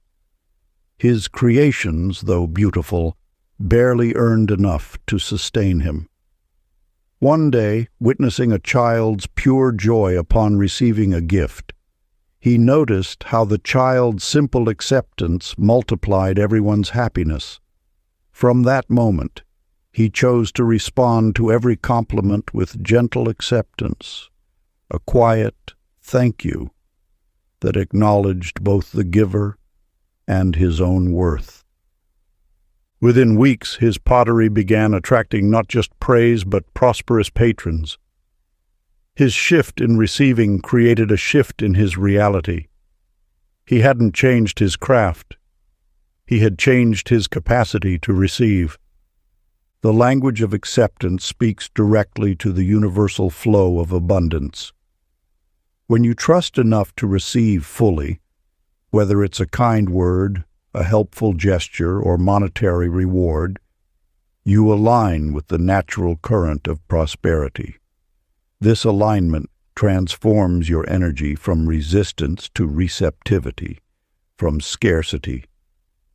[SPEAKER 1] His creations, though beautiful, barely earned enough to sustain him. One day, witnessing a child's pure joy upon receiving a gift, he noticed how the child's simple acceptance multiplied everyone's happiness. From that moment, he chose to respond to every compliment with gentle acceptance, a quiet thank you that acknowledged both the giver and his own worth. Within weeks, his pottery began attracting not just praise but prosperous patrons. His shift in receiving created a shift in his reality. He hadn't changed his craft. He had changed his capacity to receive. The language of acceptance speaks directly to the universal flow of abundance. When you trust enough to receive fully, whether it's a kind word, a helpful gesture, or monetary reward, you align with the natural current of prosperity. This alignment transforms your energy from resistance to receptivity, from scarcity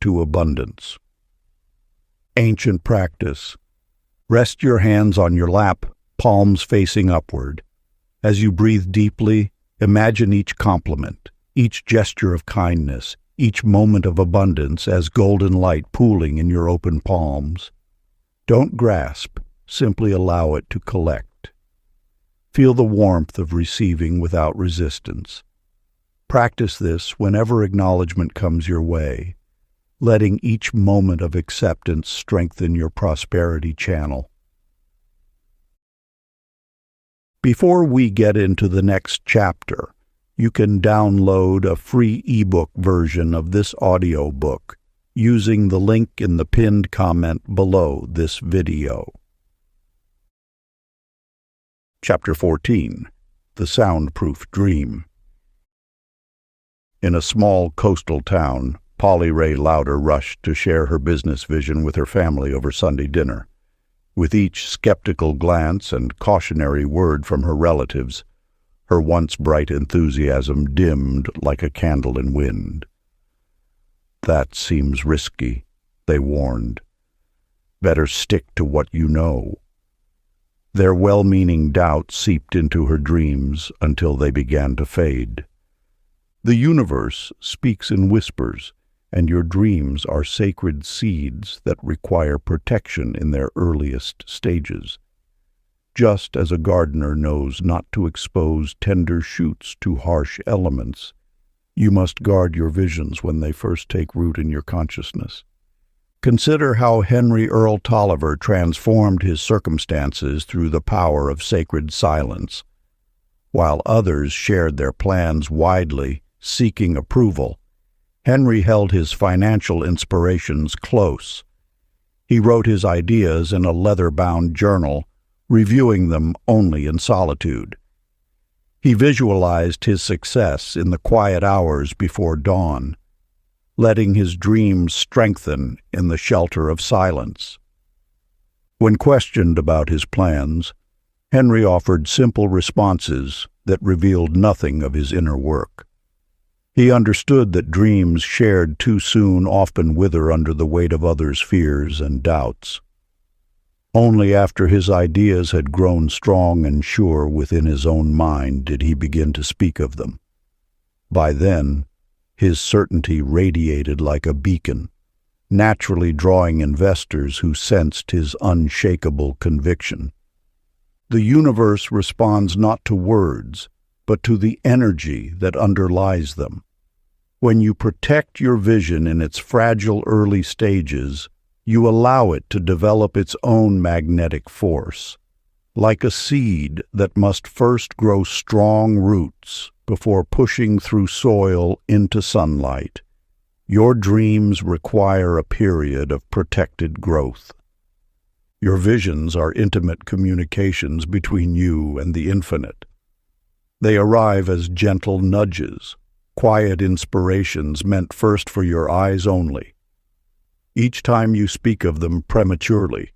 [SPEAKER 1] to abundance. Ancient practice. Rest your hands on your lap, palms facing upward. As you breathe deeply, imagine each compliment, each gesture of kindness, each moment of abundance as golden light pooling in your open palms. Don't grasp, simply allow it to collect. Feel the warmth of receiving without resistance. Practice this whenever acknowledgement comes your way, letting each moment of acceptance strengthen your prosperity channel. Before we get into the next chapter, you can download a free ebook version of this audiobook using the link in the pinned comment below this video. Chapter 14. The Soundproof Dream. In a small coastal town, Polly Ray Lauder rushed to share her business vision with her family over Sunday dinner. With each skeptical glance and cautionary word from her relatives, her once bright enthusiasm dimmed like a candle in wind. "That seems risky," they warned. "Better stick to what you know." Their well-meaning doubts seeped into her dreams until they began to fade. The universe speaks in whispers, and your dreams are sacred seeds that require protection in their earliest stages. Just as a gardener knows not to expose tender shoots to harsh elements, you must guard your visions when they first take root in your consciousness. Consider how Henry Earl Tolliver transformed his circumstances through the power of sacred silence. While others shared their plans widely, seeking approval, Henry held his financial inspirations close. He wrote his ideas in a leather-bound journal, reviewing them only in solitude. He visualized his success in the quiet hours before dawn, letting his dreams strengthen in the shelter of silence. When questioned about his plans, Henry offered simple responses that revealed nothing of his inner work. He understood that dreams shared too soon often wither under the weight of others' fears and doubts. Only after his ideas had grown strong and sure within his own mind did he begin to speak of them. By then, his certainty radiated like a beacon, naturally drawing investors who sensed his unshakable conviction. The universe responds not to words, but to the energy that underlies them. When you protect your vision in its fragile early stages, you allow it to develop its own magnetic force. Like a seed that must first grow strong roots before pushing through soil into sunlight, your dreams require a period of protected growth. Your visions are intimate communications between you and the infinite. They arrive as gentle nudges, quiet inspirations meant first for your eyes only. Each time you speak of them prematurely,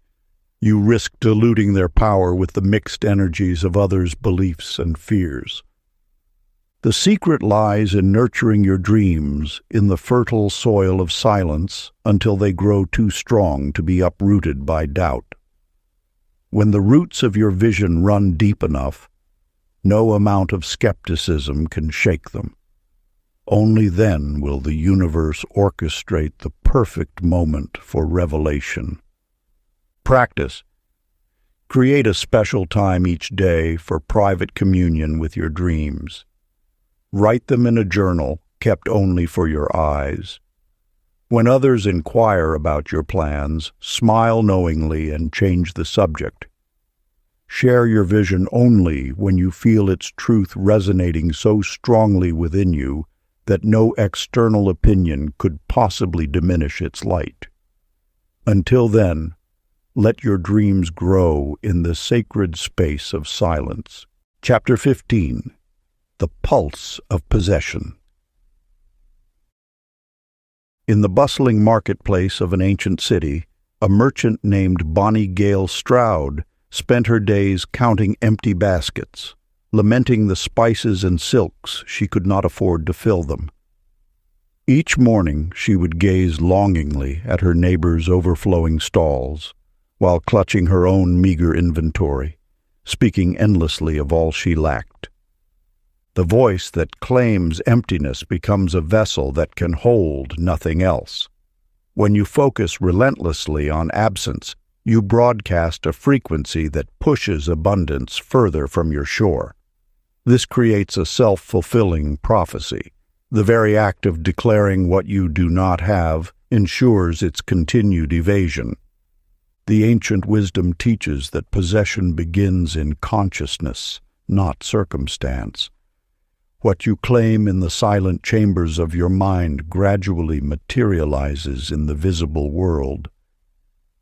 [SPEAKER 1] you risk diluting their power with the mixed energies of others' beliefs and fears. The secret lies in nurturing your dreams in the fertile soil of silence until they grow too strong to be uprooted by doubt. When the roots of your vision run deep enough, no amount of skepticism can shake them. Only then will the universe orchestrate the perfect moment for revelation. Practice. Create a special time each day for private communion with your dreams. Write them in a journal kept only for your eyes. When others inquire about your plans, smile knowingly and change the subject. Share your vision only when you feel its truth resonating so strongly within you that no external opinion could possibly diminish its light. Until then, let your dreams grow in the sacred space of silence. Chapter 15. The Pulse of Possession. In the bustling marketplace of an ancient city, a merchant named Bonnie Gale Stroud spent her days counting empty baskets, lamenting the spices and silks she could not afford to fill them. Each morning she would gaze longingly at her neighbors' overflowing stalls, while clutching her own meager inventory, speaking endlessly of all she lacked. The voice that claims emptiness becomes a vessel that can hold nothing else. When you focus relentlessly on absence, you broadcast a frequency that pushes abundance further from your shore. This creates a self-fulfilling prophecy. The very act of declaring what you do not have ensures its continued evasion. The ancient wisdom teaches that possession begins in consciousness, not circumstance. What you claim in the silent chambers of your mind gradually materializes in the visible world.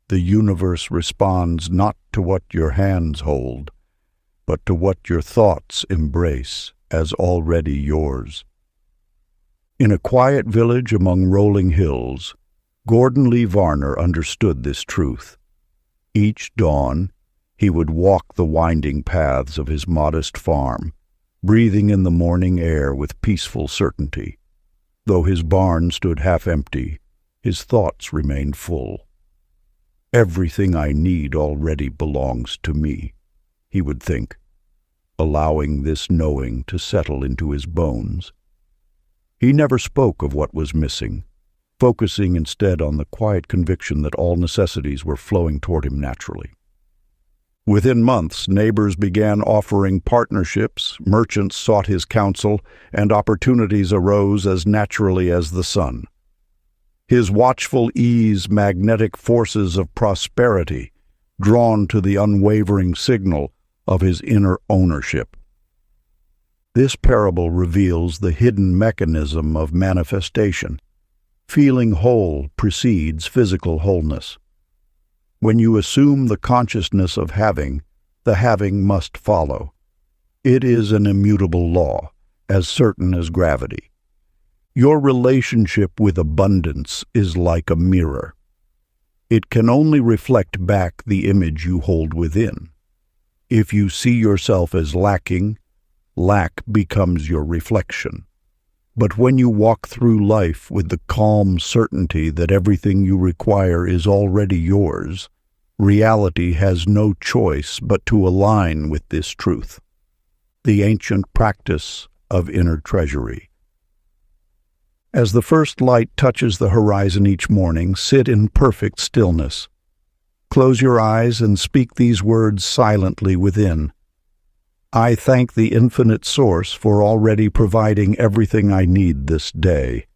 [SPEAKER 1] The universe responds not to what your hands hold, but to what your thoughts embrace as already yours. In a quiet village among rolling hills, Gordon Lee Varner understood this truth. Each dawn, he would walk the winding paths of his modest farm, breathing in the morning air with peaceful certainty. Though his barn stood half empty, his thoughts remained full. "Everything I need already belongs to me," he would think, allowing this knowing to settle into his bones. He never spoke of what was missing, focusing instead on the quiet conviction that all necessities were flowing toward him naturally. Within months, neighbors began offering partnerships, merchants sought his counsel, and opportunities arose as naturally as the sun. His watchful ease, magnetic forces of prosperity, drawn to the unwavering signal of his inner ownership. This parable reveals the hidden mechanism of manifestation. Feeling whole precedes physical wholeness. When you assume the consciousness of having, the having must follow. It is an immutable law, as certain as gravity. Your relationship with abundance is like a mirror. It can only reflect back the image you hold within. If you see yourself as lacking, lack becomes your reflection. But when you walk through life with the calm certainty that everything you require is already yours, reality has no choice but to align with this truth. The ancient practice of inner treasury. As the first light touches the horizon each morning, sit in perfect stillness. Close your eyes and speak these words silently within. I thank the infinite source for already providing everything I need this day.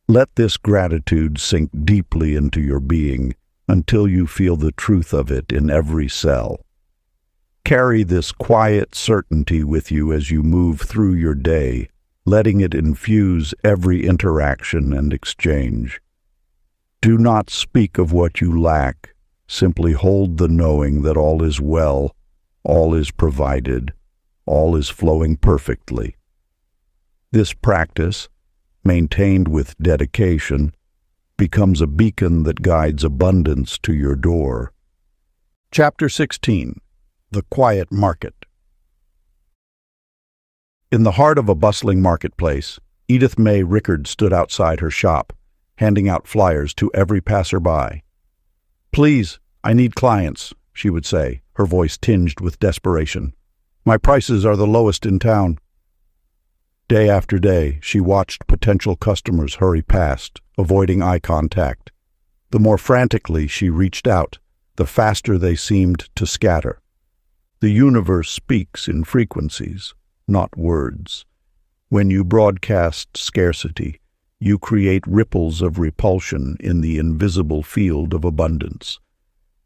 [SPEAKER 1] Let this gratitude sink deeply into your being until you feel the truth of it in every cell. Carry this quiet certainty with you as you move through your day, letting it infuse every interaction and exchange. Do not speak of what you lack. Simply hold the knowing that all is well, all is provided, all is flowing perfectly. This practice, maintained with dedication, becomes a beacon that guides abundance to your door. Chapter 16. The Quiet Market. In the heart of a bustling marketplace, Edith May Rickard stood outside her shop, handing out flyers to every passerby. "Please, I need clients," she would say, her voice tinged with desperation. "My prices are the lowest in town." Day after day, she watched potential customers hurry past, avoiding eye contact. The more frantically she reached out, the faster they seemed to scatter. The universe speaks in frequencies, not words. When you broadcast scarcity, you create ripples of repulsion in the invisible field of abundance.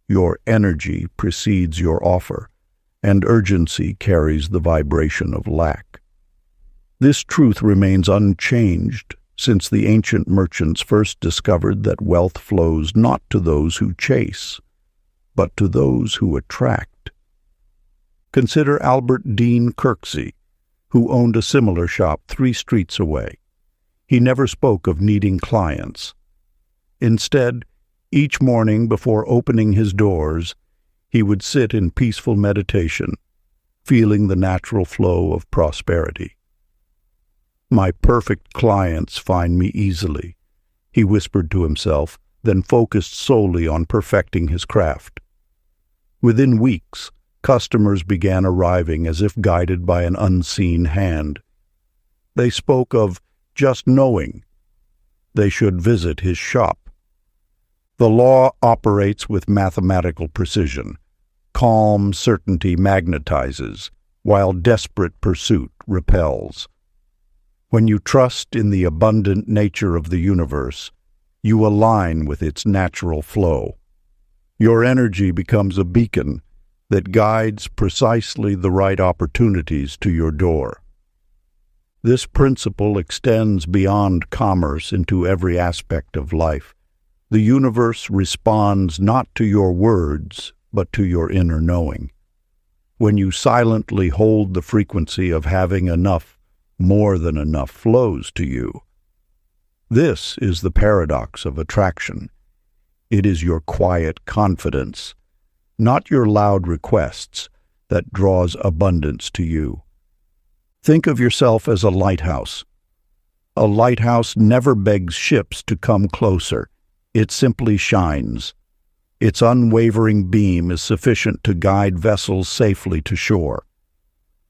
[SPEAKER 1] Your energy precedes your offer, and urgency carries the vibration of lack. This truth remains unchanged since the ancient merchants first discovered that wealth flows not to those who chase, but to those who attract. Consider Albert Dean Kirksey, who owned a similar shop 3 streets away. He never spoke of needing clients. Instead, each morning before opening his doors, he would sit in peaceful meditation, feeling the natural flow of prosperity. "My perfect clients find me easily," he whispered to himself, then focused solely on perfecting his craft. Within weeks, customers began arriving as if guided by an unseen hand. They spoke of just knowing they should visit his shop. The law operates with mathematical precision. Calm certainty magnetizes, while desperate pursuit repels. When you trust in the abundant nature of the universe, you align with its natural flow. Your energy becomes a beacon that guides precisely the right opportunities to your door. This principle extends beyond commerce into every aspect of life. The universe responds not to your words, but to your inner knowing. When you silently hold the frequency of having enough, more than enough flows to you. This is the paradox of attraction. It is your quiet confidence, not your loud requests, that draws abundance to you. Think of yourself as a lighthouse. A lighthouse never begs ships to come closer. It simply shines. Its unwavering beam is sufficient to guide vessels safely to shore.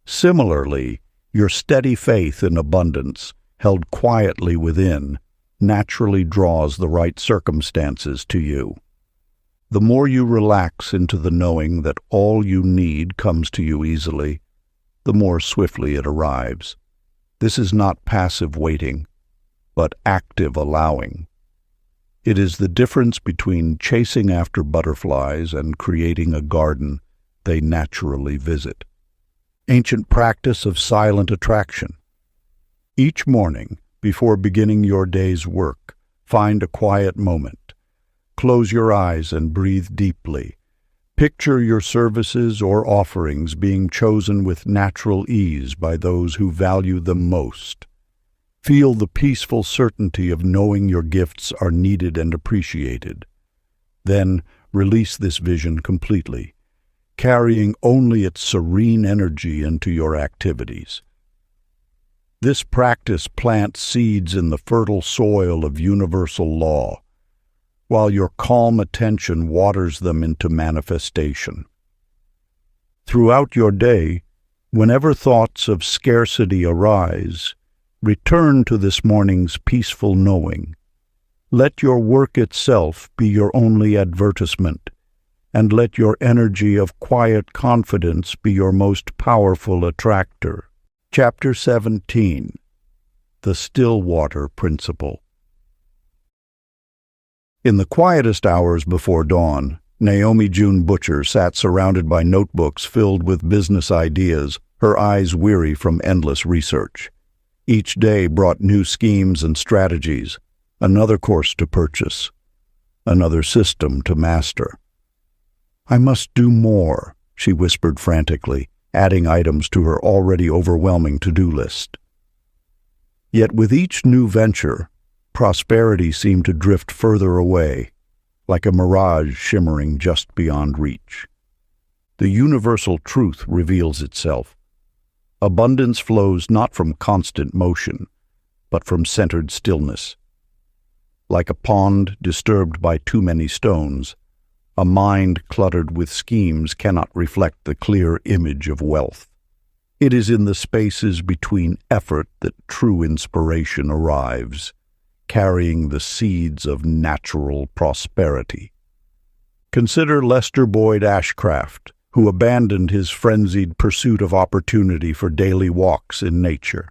[SPEAKER 1] Similarly, your steady faith in abundance, held quietly within, naturally draws the right circumstances to you. The more you relax into the knowing that all you need comes to you easily, the more swiftly it arrives. This is not passive waiting, but active allowing. It is the difference between chasing after butterflies and creating a garden they naturally visit. Ancient practice of silent attraction. Each morning, before beginning your day's work, find a quiet moment. Close your eyes and breathe deeply. Picture your services or offerings being chosen with natural ease by those who value them most. Feel the peaceful certainty of knowing your gifts are needed and appreciated. Then release this vision completely, carrying only its serene energy into your activities. This practice plants seeds in the fertile soil of universal law, while your calm attention waters them into manifestation. Throughout your day, whenever thoughts of scarcity arise, return to this morning's peaceful knowing. Let your work itself be your only advertisement, and let your energy of quiet confidence be your most powerful attractor. Chapter 17. The Stillwater Principle. In the quietest hours before dawn, Naomi June Butcher sat surrounded by notebooks filled with business ideas, her eyes weary from endless research. Each day brought new schemes and strategies, another course to purchase, another system to master. "I must do more," she whispered frantically, adding items to her already overwhelming to-do list. Yet with each new venture, prosperity seemed to drift further away, like a mirage shimmering just beyond reach. The universal truth reveals itself. Abundance flows not from constant motion, but from centered stillness. Like a pond disturbed by too many stones, a mind cluttered with schemes cannot reflect the clear image of wealth. It is in the spaces between effort that true inspiration arrives, carrying the seeds of natural prosperity. Consider Lester Boyd Ashcraft, who abandoned his frenzied pursuit of opportunity for daily walks in nature.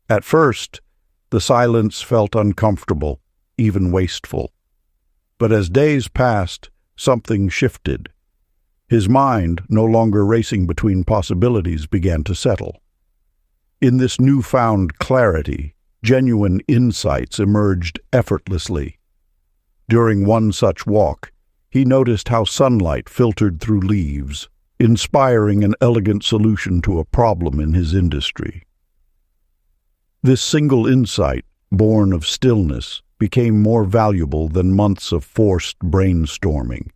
[SPEAKER 1] At first, the silence felt uncomfortable, even wasteful. But as days passed, something shifted. His mind, no longer racing between possibilities, began to settle. In this newfound clarity, genuine insights emerged effortlessly. During one such walk, he noticed how sunlight filtered through leaves, inspiring an elegant solution to a problem in his industry. This single insight, born of stillness, became more valuable than months of forced brainstorming.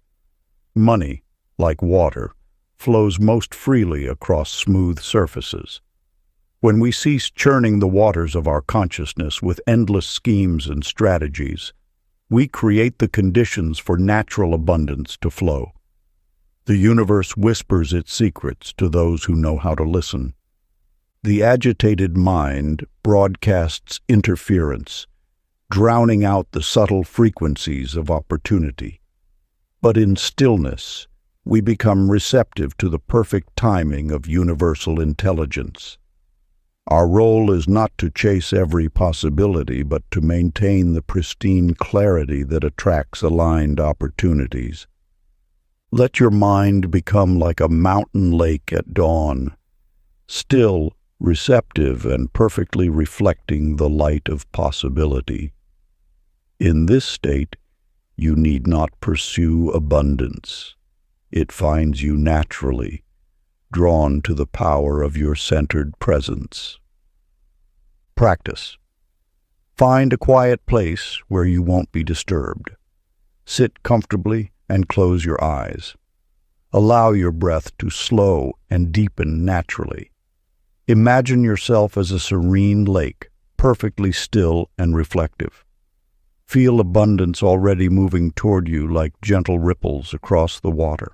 [SPEAKER 1] Money, like water, flows most freely across smooth surfaces. When we cease churning the waters of our consciousness with endless schemes and strategies, we create the conditions for natural abundance to flow. The universe whispers its secrets to those who know how to listen. The agitated mind broadcasts interference, drowning out the subtle frequencies of opportunity. But in stillness, we become receptive to the perfect timing of universal intelligence. Our role is not to chase every possibility, but to maintain the pristine clarity that attracts aligned opportunities. Let your mind become like a mountain lake at dawn, still, receptive, and perfectly reflecting the light of possibility. In this state, you need not pursue abundance. It finds you naturally, drawn to the power of your centered presence. Practice. Find a quiet place where you won't be disturbed. Sit comfortably and close your eyes. Allow your breath to slow and deepen naturally. Imagine yourself as a serene lake, perfectly still and reflective. Feel abundance already moving toward you like gentle ripples across the water.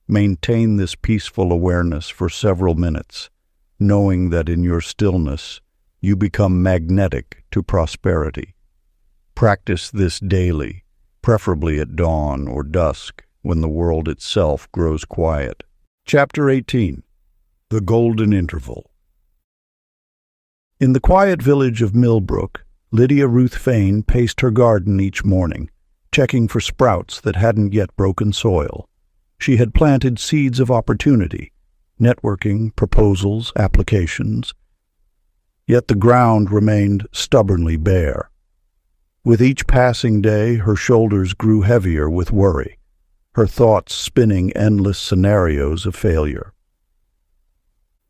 [SPEAKER 1] Maintain this peaceful awareness for several minutes, knowing that in your stillness, you become magnetic to prosperity. Practice this daily, preferably at dawn or dusk, when the world itself grows quiet. Chapter 18. The Golden Interval. In the quiet village of Millbrook, Lydia Ruth Fain paced her garden each morning, checking for sprouts that hadn't yet broken soil. She had planted seeds of opportunity, networking, proposals, applications. Yet the ground remained stubbornly bare. With each passing day, her shoulders grew heavier with worry, her thoughts spinning endless scenarios of failure.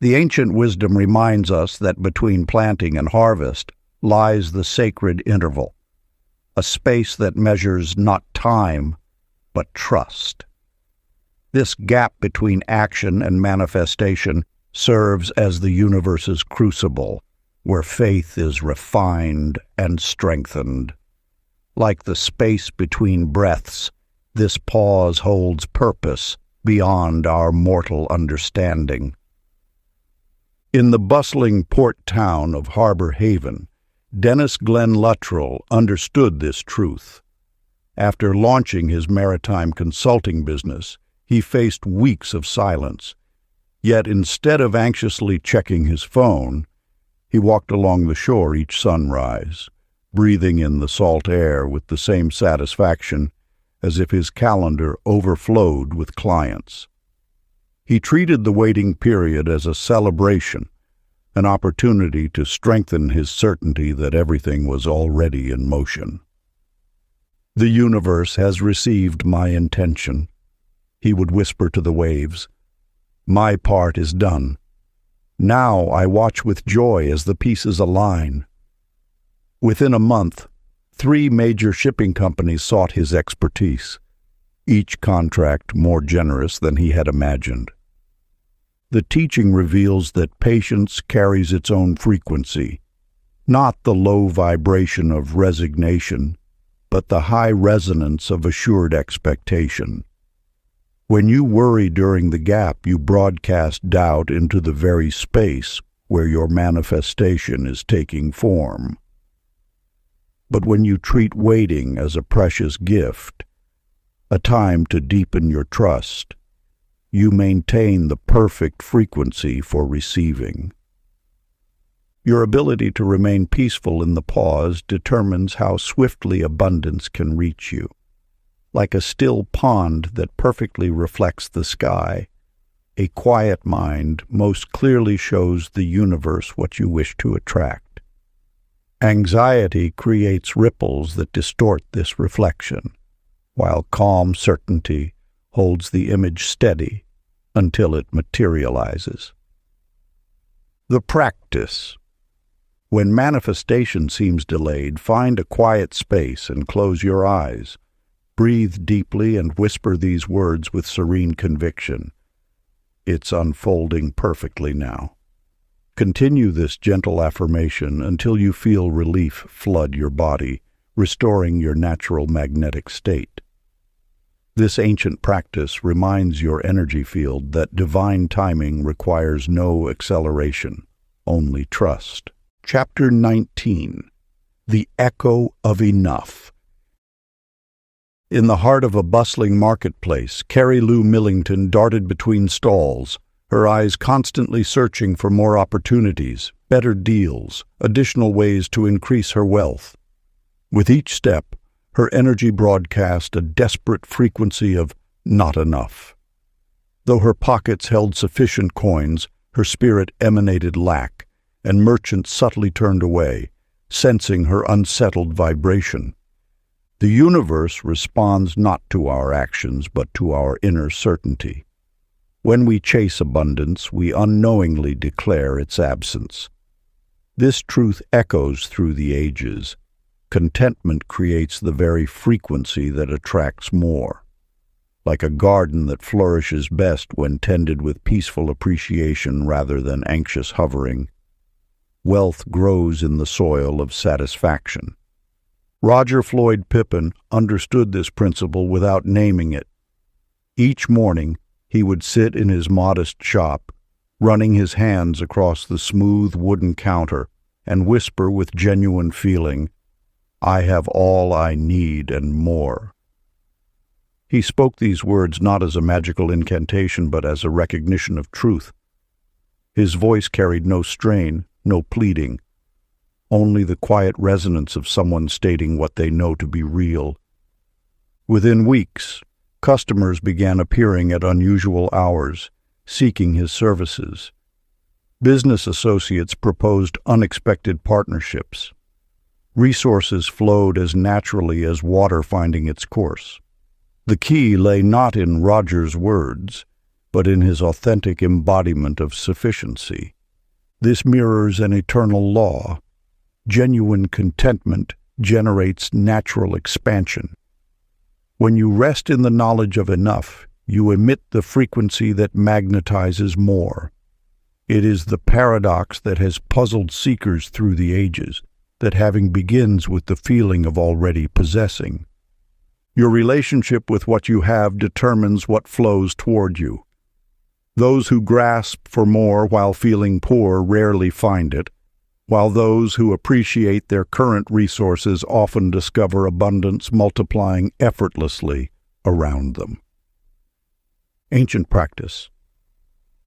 [SPEAKER 1] The ancient wisdom reminds us that between planting and harvest lies the sacred interval, a space that measures not time, but trust. This gap between action and manifestation serves as the universe's crucible, where faith is refined and strengthened. Like the space between breaths, this pause holds purpose beyond our mortal understanding. In the bustling port town of Harbor Haven, Dennis Glenn Luttrell understood this truth. After launching his maritime consulting business, he faced weeks of silence. Yet instead of anxiously checking his phone, he walked along the shore each sunrise, breathing in the salt air with the same satisfaction as if his calendar overflowed with clients. He treated the waiting period as a celebration, an opportunity to strengthen his certainty that everything was already in motion. "The universe has received my intention," he would whisper to the waves. My part is done. Now I watch with joy as the pieces align. Within a month, 3 major shipping companies sought his expertise, each contract more generous than he had imagined. The teaching reveals that patience carries its own frequency, not the low vibration of resignation, but the high resonance of assured expectation. When you worry during the gap, you broadcast doubt into the very space where your manifestation is taking form. But when you treat waiting as a precious gift, a time to deepen your trust, you maintain the perfect frequency for receiving. Your ability to remain peaceful in the pause determines how swiftly abundance can reach you. Like a still pond that perfectly reflects the sky, a quiet mind most clearly shows the universe what you wish to attract. Anxiety creates ripples that distort this reflection, while calm certainty holds the image steady until it materializes. The practice. When manifestation seems delayed, find a quiet space and close your eyes. Breathe deeply and whisper these words with serene conviction. It's unfolding perfectly now. Continue this gentle affirmation until you feel relief flood your body, restoring your natural magnetic state. This ancient practice reminds your energy field that divine timing requires no acceleration, only trust. Chapter 19. The Echo of Enough. In the heart of a bustling marketplace, Carrie Lou Millington darted between stalls, her eyes constantly searching for more opportunities, better deals, additional ways to increase her wealth. With each step, her energy broadcast a desperate frequency of not enough. Though her pockets held sufficient coins, her spirit emanated lack, and merchants subtly turned away, sensing her unsettled vibration. The universe responds not to our actions, but to our inner certainty. When we chase abundance, we unknowingly declare its absence. This truth echoes through the ages. Contentment creates the very frequency that attracts more. Like a garden that flourishes best when tended with peaceful appreciation rather than anxious hovering, wealth grows in the soil of satisfaction. Roger Floyd Pippin understood this principle without naming it. Each morning, he would sit in his modest shop, running his hands across the smooth wooden counter, and whisper with genuine feeling, "I have all I need and more." He spoke these words not as a magical incantation, but as a recognition of truth. His voice carried no strain, no pleading, only the quiet resonance of someone stating what they know to be real. Within weeks, customers began appearing at unusual hours, seeking his services. Business associates proposed unexpected partnerships. Resources flowed as naturally as water finding its course. The key lay not in Roger's words, but in his authentic embodiment of sufficiency. This mirrors an eternal law. Genuine contentment generates natural expansion. When you rest in the knowledge of enough, you emit the frequency that magnetizes more. It is the paradox that has puzzled seekers through the ages, that having begins with the feeling of already possessing. Your relationship with what you have determines what flows toward you. Those who grasp for more while feeling poor rarely find it, while those who appreciate their current resources often discover abundance multiplying effortlessly around them. Ancient practice.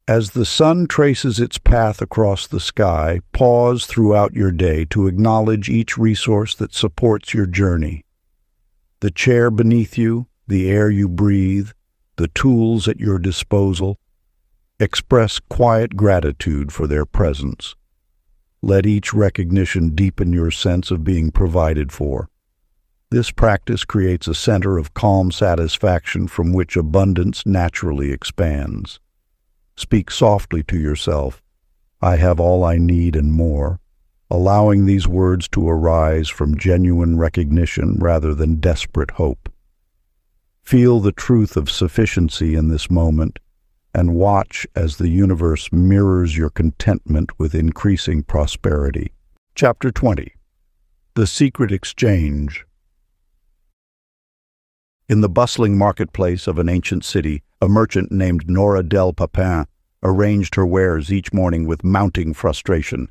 [SPEAKER 1] As the sun traces its path across the sky, pause throughout your day to acknowledge each resource that supports your journey. The chair beneath you, the air you breathe, the tools at your disposal. Express quiet gratitude for their presence. Let each recognition deepen your sense of being provided for. This practice creates a center of calm satisfaction from which abundance naturally expands. Speak softly to yourself, "I have all I need and more," allowing these words to arise from genuine recognition rather than desperate hope. Feel the truth of sufficiency in this moment, and watch as the universe mirrors your contentment with increasing prosperity. Chapter 20. The Secret Exchange. In the bustling marketplace of an ancient city, a merchant named Nora Del Papin arranged her wares each morning with mounting frustration.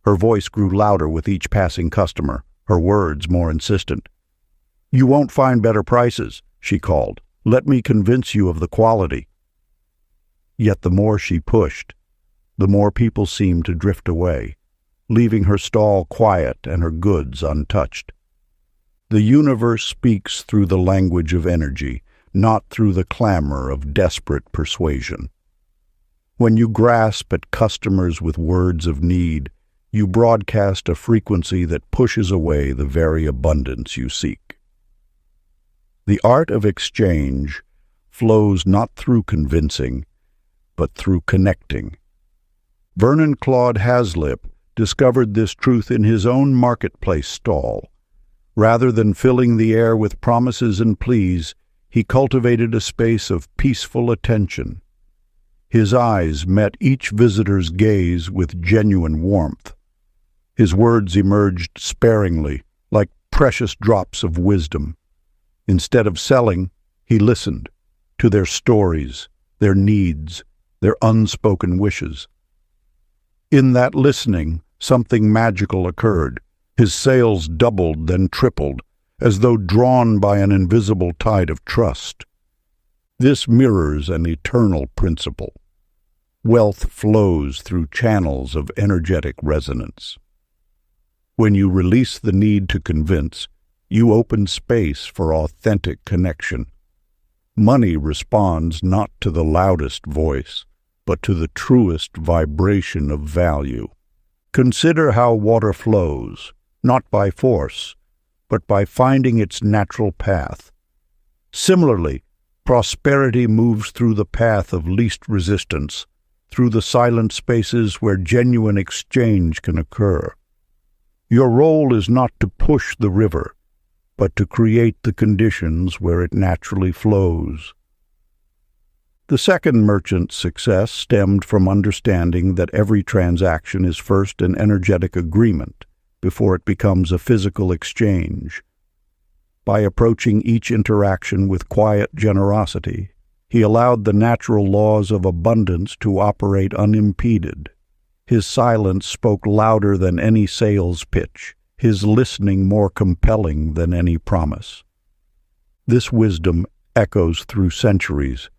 [SPEAKER 1] Her voice grew louder with each passing customer, her words more insistent. "You won't find better prices," she called. "Let me convince you of the quality." Yet the more she pushed, the more people seemed to drift away, leaving her stall quiet and her goods untouched. The universe speaks through the language of energy, not through the clamor of desperate persuasion. When you grasp at customers with words of need, you broadcast a frequency that pushes away the very abundance you seek. The art of exchange flows not through convincing, but through connecting. Vernon Claude Hazlitt discovered this truth in his own marketplace stall. Rather than filling the air with promises and pleas, he cultivated a space of peaceful attention. His eyes met each visitor's gaze with genuine warmth. His words emerged sparingly, like precious drops of wisdom. Instead of selling, he listened to their stories, their needs, their unspoken wishes. In that listening, something magical occurred. His sales doubled, then tripled, as though drawn by an invisible tide of trust. This mirrors an eternal principle. Wealth flows through channels of energetic resonance. When you release the need to convince, you open space for authentic connection. Money responds not to the loudest voice, but to the truest vibration of value. Consider how water flows, not by force, but by finding its natural path. Similarly, prosperity moves through the path of least resistance, through the silent spaces where genuine exchange can occur. Your role is not to push the river, but to create the conditions where it naturally flows. The second merchant's success stemmed from understanding that every transaction is first an energetic agreement before it becomes a physical exchange. By approaching each interaction with quiet generosity, he allowed the natural laws of abundance to operate unimpeded. His silence spoke louder than any sales pitch, his listening more compelling than any promise. This wisdom echoes through centuries.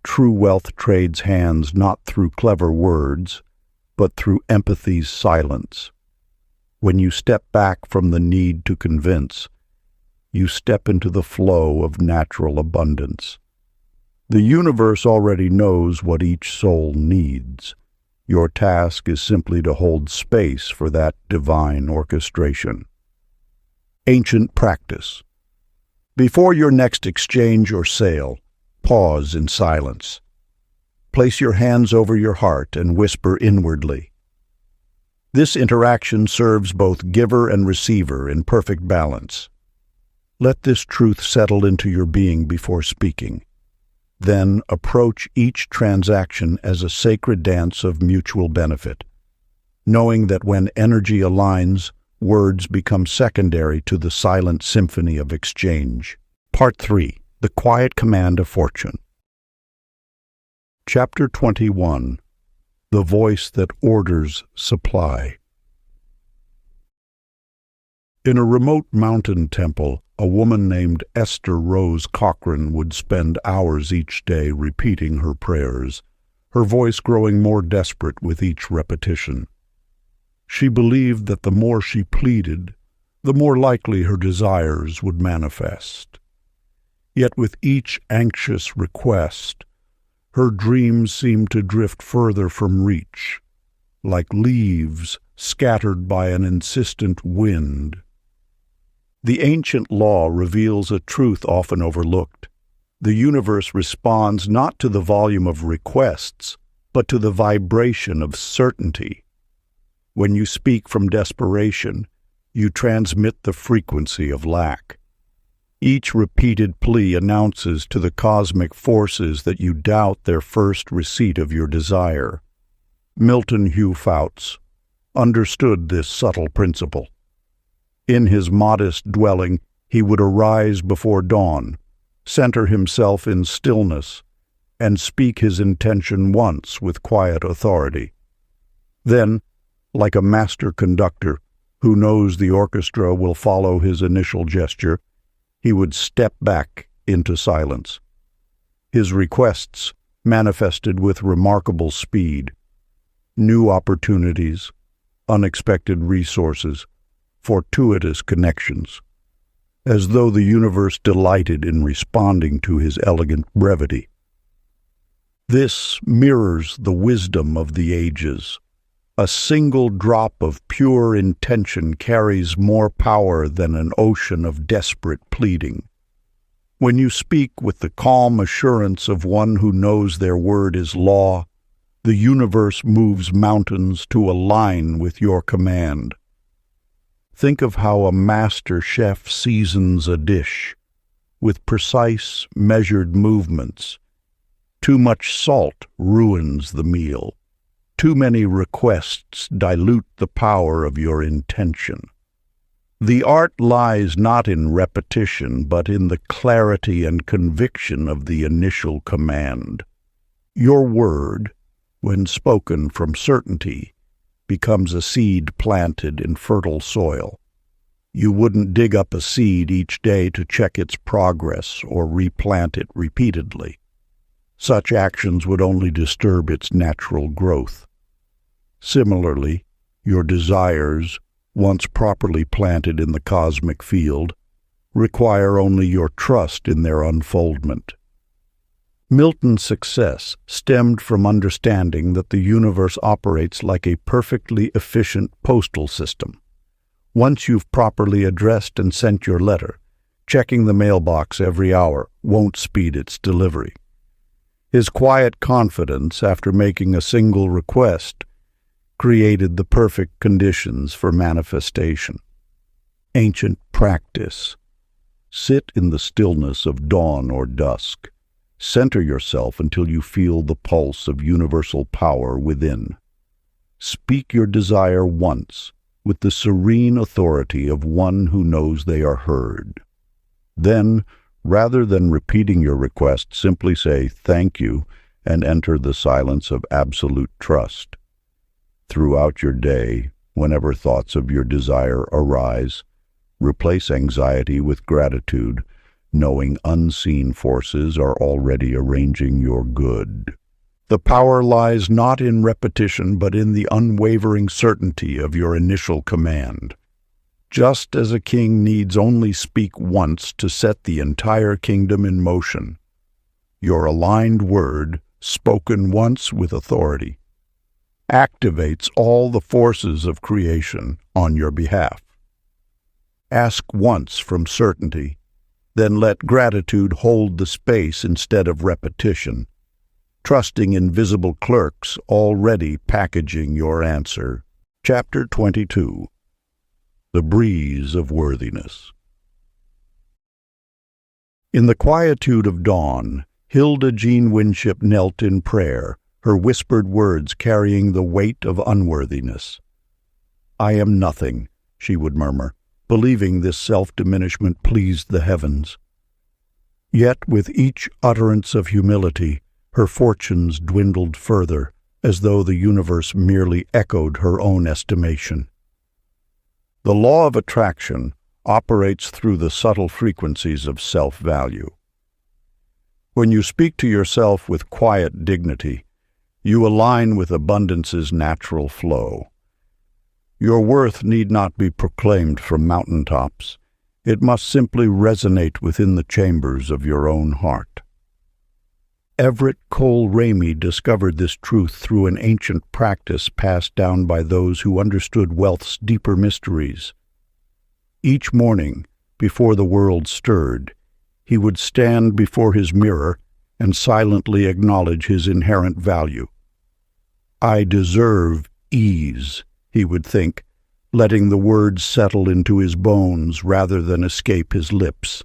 [SPEAKER 1] True wealth trades hands not through clever words, but through empathy's silence. When you step back from the need to convince, you step into the flow of natural abundance. The universe already knows what each soul needs. Your task is simply to hold space for that divine orchestration. Ancient practice. Before your next exchange or sale, pause in silence. Place your hands over your heart and whisper inwardly. This interaction serves both giver and receiver in perfect balance. Let this truth settle into your being before speaking. Then approach each transaction as a sacred dance of mutual benefit, knowing that when energy aligns, words become secondary to the silent symphony of exchange. Part 3. The Quiet Command of Fortune. Chapter 21. The Voice that Orders Supply. In a remote mountain temple, a woman named Esther Rose Cochran would spend hours each day repeating her prayers, her voice growing more desperate with each repetition. She believed that the more she pleaded, the more likely her desires would manifest. Yet with each anxious request, her dreams seemed to drift further from reach, like leaves scattered by an insistent wind. The ancient law reveals a truth often overlooked. The universe responds not to the volume of requests, but to the vibration of certainty. When you speak from desperation, you transmit the frequency of lack. Each repeated plea announces to the cosmic forces that you doubt their first receipt of your desire. Milton Hugh Fouts understood this subtle principle. In his modest dwelling, he would arise before dawn, center himself in stillness, and speak his intention once with quiet authority. Then, like a master conductor who knows the orchestra will follow his initial gesture, he would step back into silence. His requests manifested with remarkable speed. New opportunities, unexpected resources, fortuitous connections, as though the universe delighted in responding to his elegant brevity. This mirrors the wisdom of the ages. A single drop of pure intention carries more power than an ocean of desperate pleading. When you speak with the calm assurance of one who knows their word is law, the universe moves mountains to align with your command. Think of how a master chef seasons a dish with precise, measured movements. Too much salt ruins the meal. Too many requests dilute the power of your intention. The art lies not in repetition, but in the clarity and conviction of the initial command. Your word, when spoken from certainty, becomes a seed planted in fertile soil. You wouldn't dig up a seed each day to check its progress or replant it repeatedly. Such actions would only disturb its natural growth. Similarly, your desires, once properly planted in the cosmic field, require only your trust in their unfoldment. Milton's success stemmed from understanding that the universe operates like a perfectly efficient postal system. Once you've properly addressed and sent your letter, checking the mailbox every hour won't speed its delivery. His quiet confidence after making a single request created the perfect conditions for manifestation. Ancient practice. Sit in the stillness of dawn or dusk. Center yourself until you feel the pulse of universal power within. Speak your desire once with the serene authority of one who knows they are heard. Then, rather than repeating your request, simply say thank you and enter the silence of absolute trust. Throughout your day, whenever thoughts of your desire arise, replace anxiety with gratitude, knowing unseen forces are already arranging your good. The power lies not in repetition, but in the unwavering certainty of your initial command. Just as a king needs only speak once to set the entire kingdom in motion, your aligned word, spoken once with authority, activates all the forces of creation on your behalf. Ask once from certainty, then let gratitude hold the space instead of repetition, trusting invisible clerks already packaging your answer. Chapter 22. The Breeze of Worthiness. In the quietude of dawn, Hilda Jean Winship knelt in prayer, her whispered words carrying the weight of unworthiness. "I am nothing," she would murmur, believing this self-diminishment pleased the heavens. Yet with each utterance of humility, her fortunes dwindled further, as though the universe merely echoed her own estimation. The law of attraction operates through the subtle frequencies of self-value. When you speak to yourself with quiet dignity, you align with abundance's natural flow. Your worth need not be proclaimed from mountaintops. It must simply resonate within the chambers of your own heart. Everett Cole Ramey discovered this truth through an ancient practice passed down by those who understood wealth's deeper mysteries. Each morning, before the world stirred, he would stand before his mirror and silently acknowledge his inherent value. I deserve ease, he would think, letting the words settle into his bones rather than escape his lips.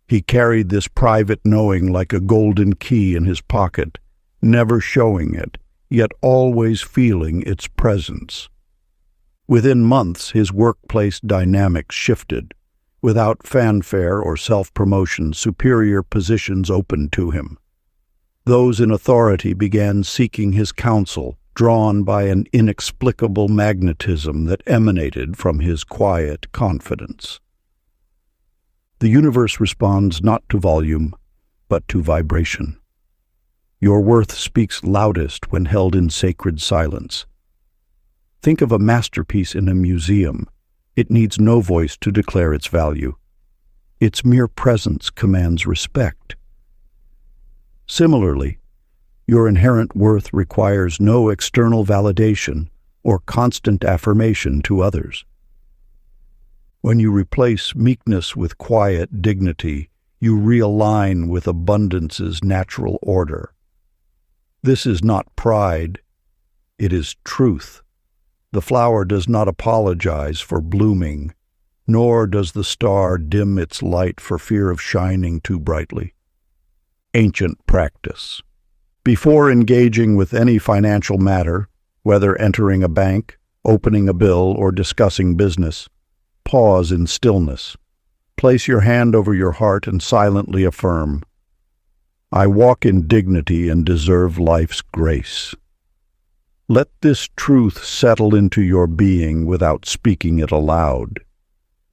[SPEAKER 1] He carried this private knowing like a golden key in his pocket, never showing it, yet always feeling its presence. Within months, his workplace dynamics shifted. Without fanfare or self-promotion, superior positions opened to him. Those in authority began seeking his counsel, drawn by an inexplicable magnetism that emanated from his quiet confidence. The universe responds not to volume, but to vibration. Your worth speaks loudest when held in sacred silence. Think of a masterpiece in a museum. It needs no voice to declare its value. Its mere presence commands respect. Similarly, your inherent worth requires no external validation or constant affirmation to others. When you replace meekness with quiet dignity, you realign with abundance's natural order. This is not pride, it is truth. The flower does not apologize for blooming, nor does the star dim its light for fear of shining too brightly. Ancient practice. Before engaging with any financial matter, whether entering a bank, opening a bill, or discussing business, pause in stillness. Place your hand over your heart and silently affirm, I walk in dignity and deserve life's grace. Let this truth settle into your being without speaking it aloud.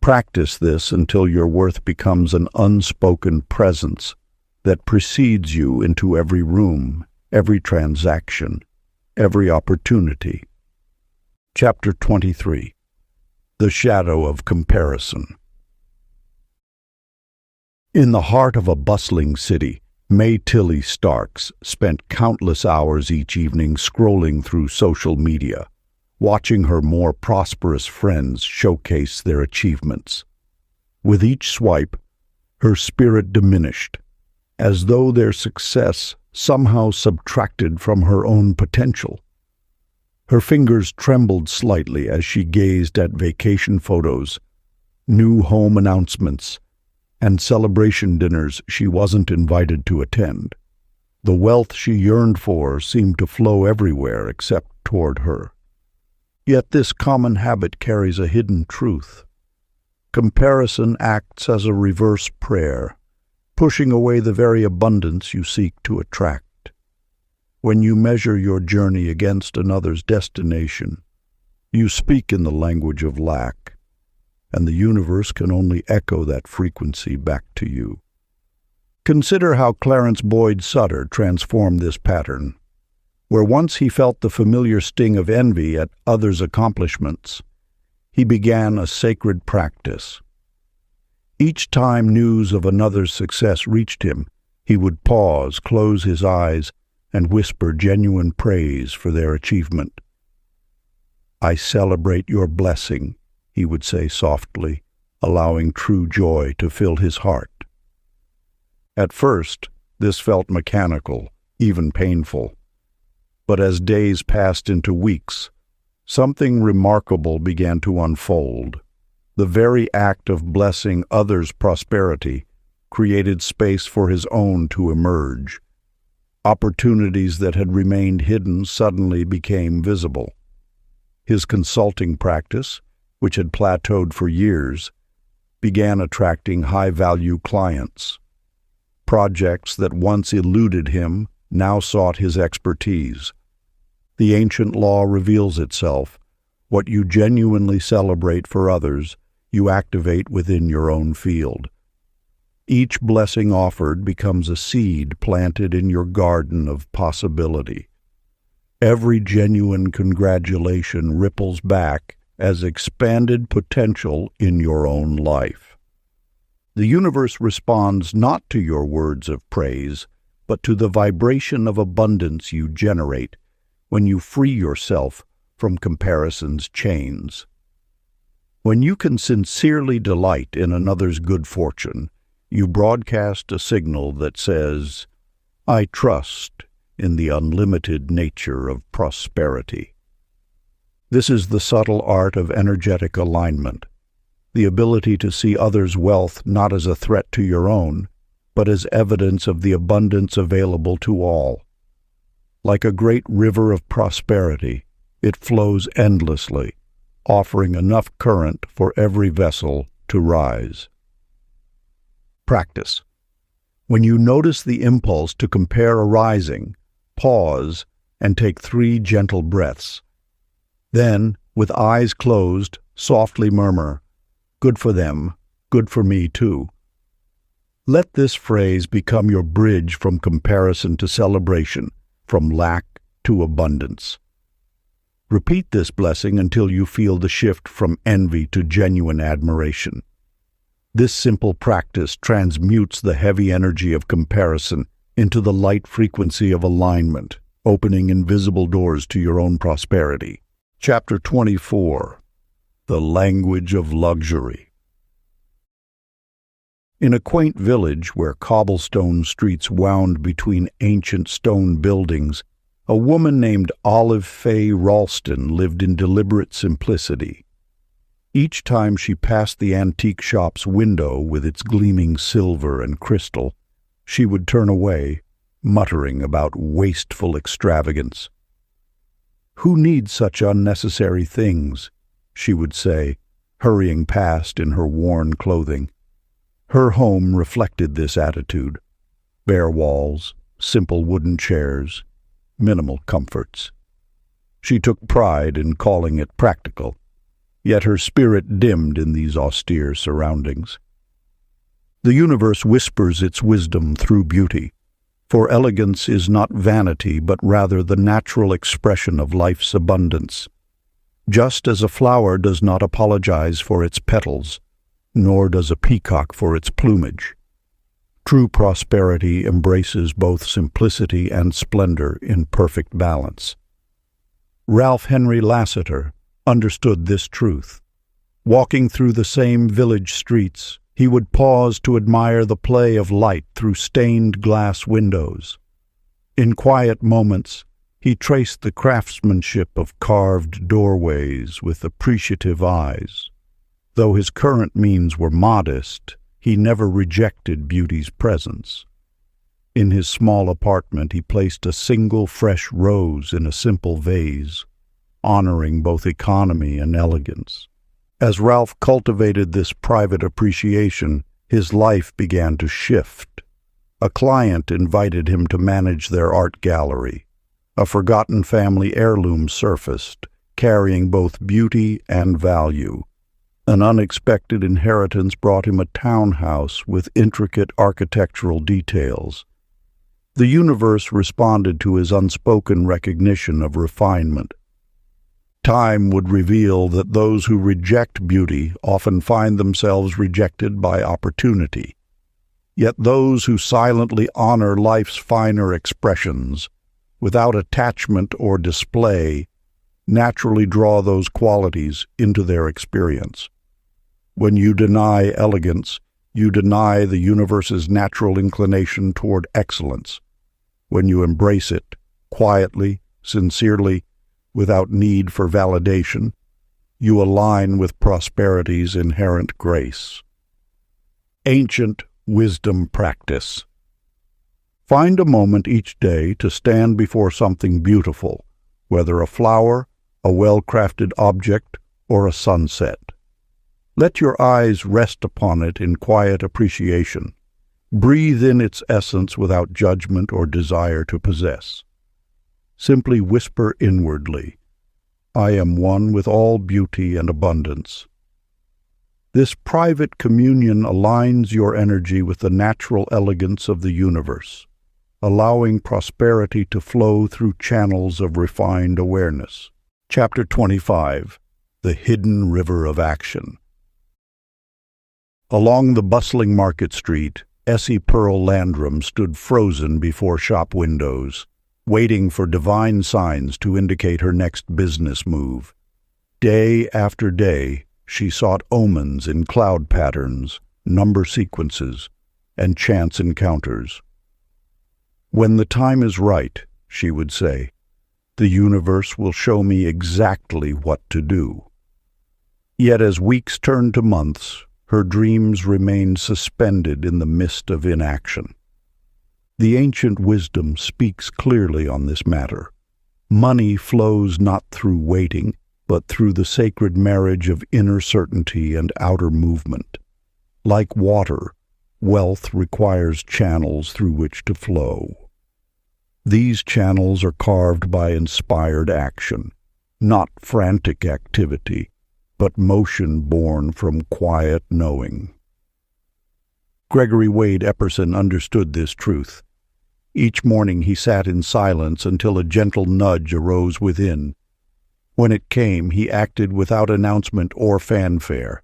[SPEAKER 1] Practice this until your worth becomes an unspoken presence that precedes you into every room, every transaction, every opportunity. Chapter 23. The Shadow of Comparison. In the heart of a bustling city, May Tilly Starks spent countless hours each evening scrolling through social media, watching her more prosperous friends showcase their achievements. With each swipe, her spirit diminished, as though their success somehow subtracted from her own potential. Her fingers trembled slightly as she gazed at vacation photos, new home announcements, and celebration dinners she wasn't invited to attend. The wealth she yearned for seemed to flow everywhere except toward her. Yet this common habit carries a hidden truth. Comparison acts as a reverse prayer, pushing away the very abundance you seek to attract. When you measure your journey against another's destination, you speak in the language of lack, and the universe can only echo that frequency back to you. Consider how Clarence Boyd Sutter transformed this pattern. Where once he felt the familiar sting of envy at others' accomplishments, he began a sacred practice. Each time news of another's success reached him, he would pause, close his eyes, and whisper genuine praise for their achievement. I celebrate your blessing, he would say softly, allowing true joy to fill his heart. At first, this felt mechanical, even painful. But as days passed into weeks, something remarkable began to unfold. The very act of blessing others' prosperity created space for his own to emerge. Opportunities that had remained hidden suddenly became visible. His consulting practice, which had plateaued for years, began attracting high-value clients. Projects that once eluded him now sought his expertise. The ancient law reveals itself. What you genuinely celebrate for others, you activate within your own field. Each blessing offered becomes a seed planted in your garden of possibility. Every genuine congratulation ripples back as expanded potential in your own life. The universe responds not to your words of praise, but to the vibration of abundance you generate when you free yourself from comparison's chains. When you can sincerely delight in another's good fortune, you broadcast a signal that says, I trust in the unlimited nature of prosperity. This is the subtle art of energetic alignment, the ability to see others' wealth not as a threat to your own, but as evidence of the abundance available to all. Like a great river of prosperity, it flows endlessly, offering enough current for every vessel to rise. Practice. When you notice the impulse to compare arising, pause and take 3 gentle breaths. Then, with eyes closed, softly murmur, "Good for them, good for me too." Let this phrase become your bridge from comparison to celebration, from lack to abundance. Repeat this blessing until you feel the shift from envy to genuine admiration. This simple practice transmutes the heavy energy of comparison into the light frequency of alignment, opening invisible doors to your own prosperity. Chapter 24. The Language of Luxury. In a quaint village where cobblestone streets wound between ancient stone buildings, a woman named Olive Fay Ralston lived in deliberate simplicity. Each time she passed the antique shop's window with its gleaming silver and crystal, she would turn away, muttering about wasteful extravagance. "Who needs such unnecessary things?" she would say, hurrying past in her worn clothing. Her home reflected this attitude: bare walls, simple wooden chairs, minimal comforts. She took pride in calling it practical, yet her spirit dimmed in these austere surroundings. The universe whispers its wisdom through beauty, for elegance is not vanity but rather the natural expression of life's abundance. Just as a flower does not apologize for its petals, nor does a peacock for its plumage. True prosperity embraces both simplicity and splendor in perfect balance. Ralph Henry Lassiter understood this truth. Walking through the same village streets, he would pause to admire the play of light through stained glass windows. In quiet moments, he traced the craftsmanship of carved doorways with appreciative eyes. Though his current means were modest, he never rejected beauty's presence. In his small apartment, he placed a single fresh rose in a simple vase, honoring both economy and elegance. As Ralph cultivated this private appreciation, his life began to shift. A client invited him to manage their art gallery. A forgotten family heirloom surfaced, carrying both beauty and value. An unexpected inheritance brought him a townhouse with intricate architectural details. The universe responded to his unspoken recognition of refinement. Time would reveal that those who reject beauty often find themselves rejected by opportunity. Yet those who silently honor life's finer expressions, without attachment or display, naturally draw those qualities into their experience. When you deny elegance, you deny the universe's natural inclination toward excellence. When you embrace it, quietly, sincerely, without need for validation, you align with prosperity's inherent grace. Ancient wisdom practice. Find a moment each day to stand before something beautiful, whether a flower, a well-crafted object, or a sunset. Let your eyes rest upon it in quiet appreciation. Breathe in its essence without judgment or desire to possess. Simply whisper inwardly, "I am one with all beauty and abundance." This private communion aligns your energy with the natural elegance of the universe, allowing prosperity to flow through channels of refined awareness. Chapter 25. The Hidden River of Action. Along the bustling market street, Essie Pearl Landrum stood frozen before shop windows, waiting for divine signs to indicate her next business move. Day after day, she sought omens in cloud patterns, number sequences, and chance encounters. When the time is right, she would say. "The universe will show me exactly what to do." Yet as weeks turned to months, her dreams remained suspended in the mist of inaction. The ancient wisdom speaks clearly on this matter. Money flows not through waiting, but through the sacred marriage of inner certainty and outer movement. Like water, wealth requires channels through which to flow. These channels are carved by inspired action, not frantic activity, but motion born from quiet knowing. Gregory Wade Epperson understood this truth. Each morning he sat in silence until a gentle nudge arose within. When it came, he acted without announcement or fanfare.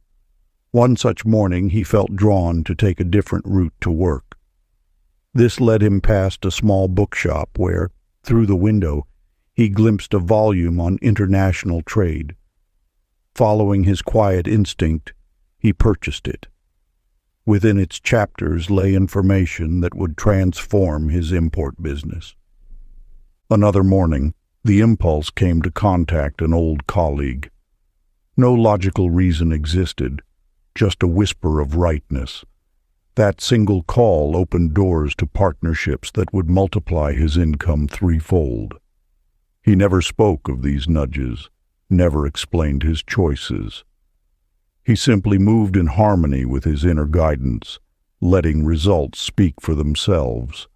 [SPEAKER 1] One such morning he felt drawn to take a different route to work. This led him past a small bookshop where, through the window, he glimpsed a volume on international trade. Following his quiet instinct, he purchased it. Within its chapters lay information that would transform his import business. Another morning, the impulse came to contact an old colleague. No logical reason existed, just a whisper of rightness. That single call opened doors to partnerships that would multiply his income threefold. He never spoke of these nudges, never explained his choices. He simply moved in harmony with his inner guidance, letting results speak for themselves.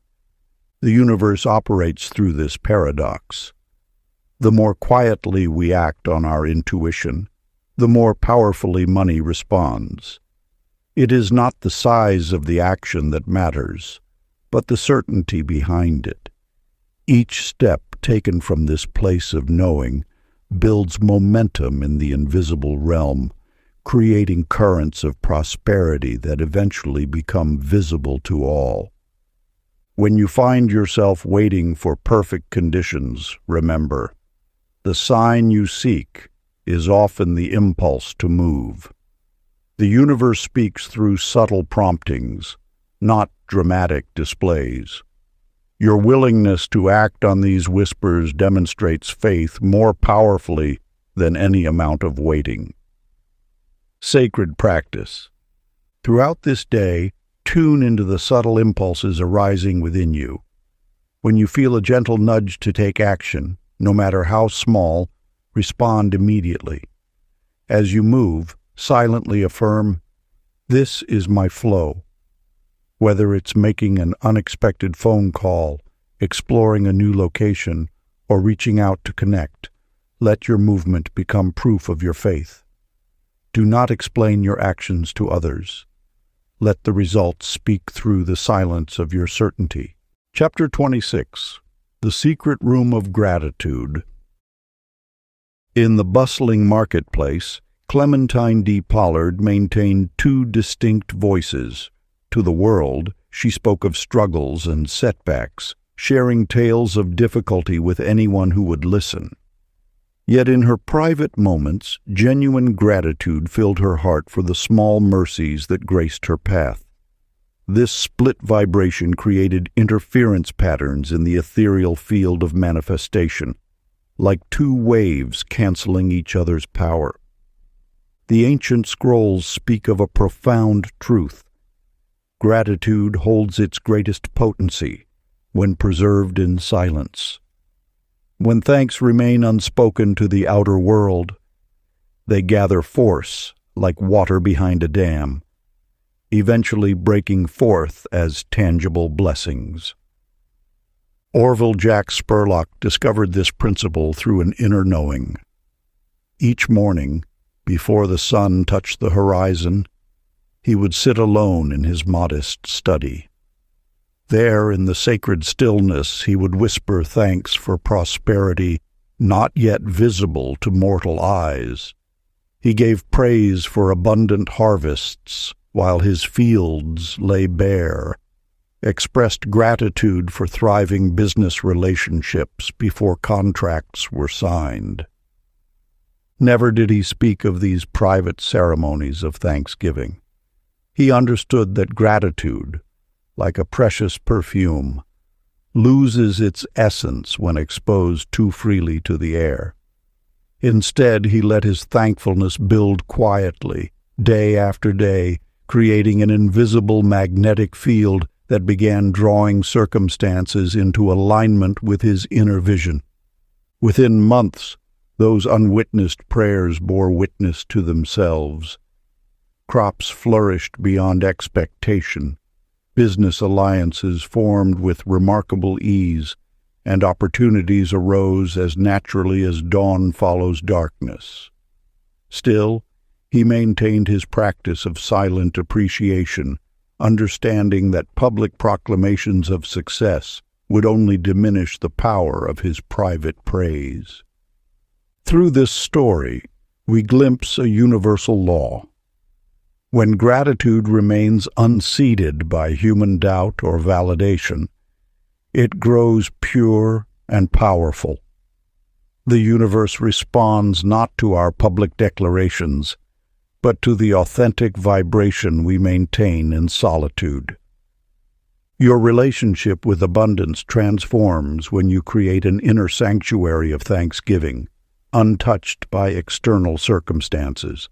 [SPEAKER 1] The universe operates through this paradox. The more quietly we act on our intuition, the more powerfully money responds. It is not the size of the action that matters, but the certainty behind it. Each step taken from this place of knowing builds momentum in the invisible realm, creating currents of prosperity that eventually become visible to all. When you find yourself waiting for perfect conditions, remember, the sign you seek is often the impulse to move. The universe speaks through subtle promptings, not dramatic displays. Your willingness to act on these whispers demonstrates faith more powerfully than any amount of waiting. Sacred practice. Throughout this day, tune into the subtle impulses arising within you. When you feel a gentle nudge to take action, no matter how small, respond immediately. As you move, silently affirm, "This is my flow." Whether it's making an unexpected phone call, exploring a new location, or reaching out to connect, let your movement become proof of your faith. Do not explain your actions to others. Let the results speak through the silence of your certainty. Chapter 26. The Secret Room of Gratitude. In the bustling marketplace, Clementine D. Pollard maintained two distinct voices. To the world, she spoke of struggles and setbacks, sharing tales of difficulty with anyone who would listen. Yet in her private moments, genuine gratitude filled her heart for the small mercies that graced her path. This split vibration created interference patterns in the ethereal field of manifestation, like two waves canceling each other's power. The ancient scrolls speak of a profound truth. Gratitude holds its greatest potency when preserved in silence. When thanks remain unspoken to the outer world, they gather force like water behind a dam, eventually breaking forth as tangible blessings. Orville Jack Spurlock discovered this principle through an inner knowing. Each morning, before the sun touched the horizon, he would sit alone in his modest study. There, in the sacred stillness, he would whisper thanks for prosperity not yet visible to mortal eyes. He gave praise for abundant harvests while his fields lay bare, expressed gratitude for thriving business relationships before contracts were signed. Never did he speak of these private ceremonies of thanksgiving. He understood that gratitude, like a precious perfume, loses its essence when exposed too freely to the air. Instead, he let his thankfulness build quietly, day after day, creating an invisible magnetic field that began drawing circumstances into alignment with his inner vision. Within months, those unwitnessed prayers bore witness to themselves. Crops flourished beyond expectation, business alliances formed with remarkable ease, and opportunities arose as naturally as dawn follows darkness. Still, he maintained his practice of silent appreciation, understanding that public proclamations of success would only diminish the power of his private praise. Through this story, we glimpse a universal law. When gratitude remains unseeded by human doubt or validation, it grows pure and powerful. The universe responds not to our public declarations, but to the authentic vibration we maintain in solitude. Your relationship with abundance transforms when you create an inner sanctuary of thanksgiving, untouched by external circumstances.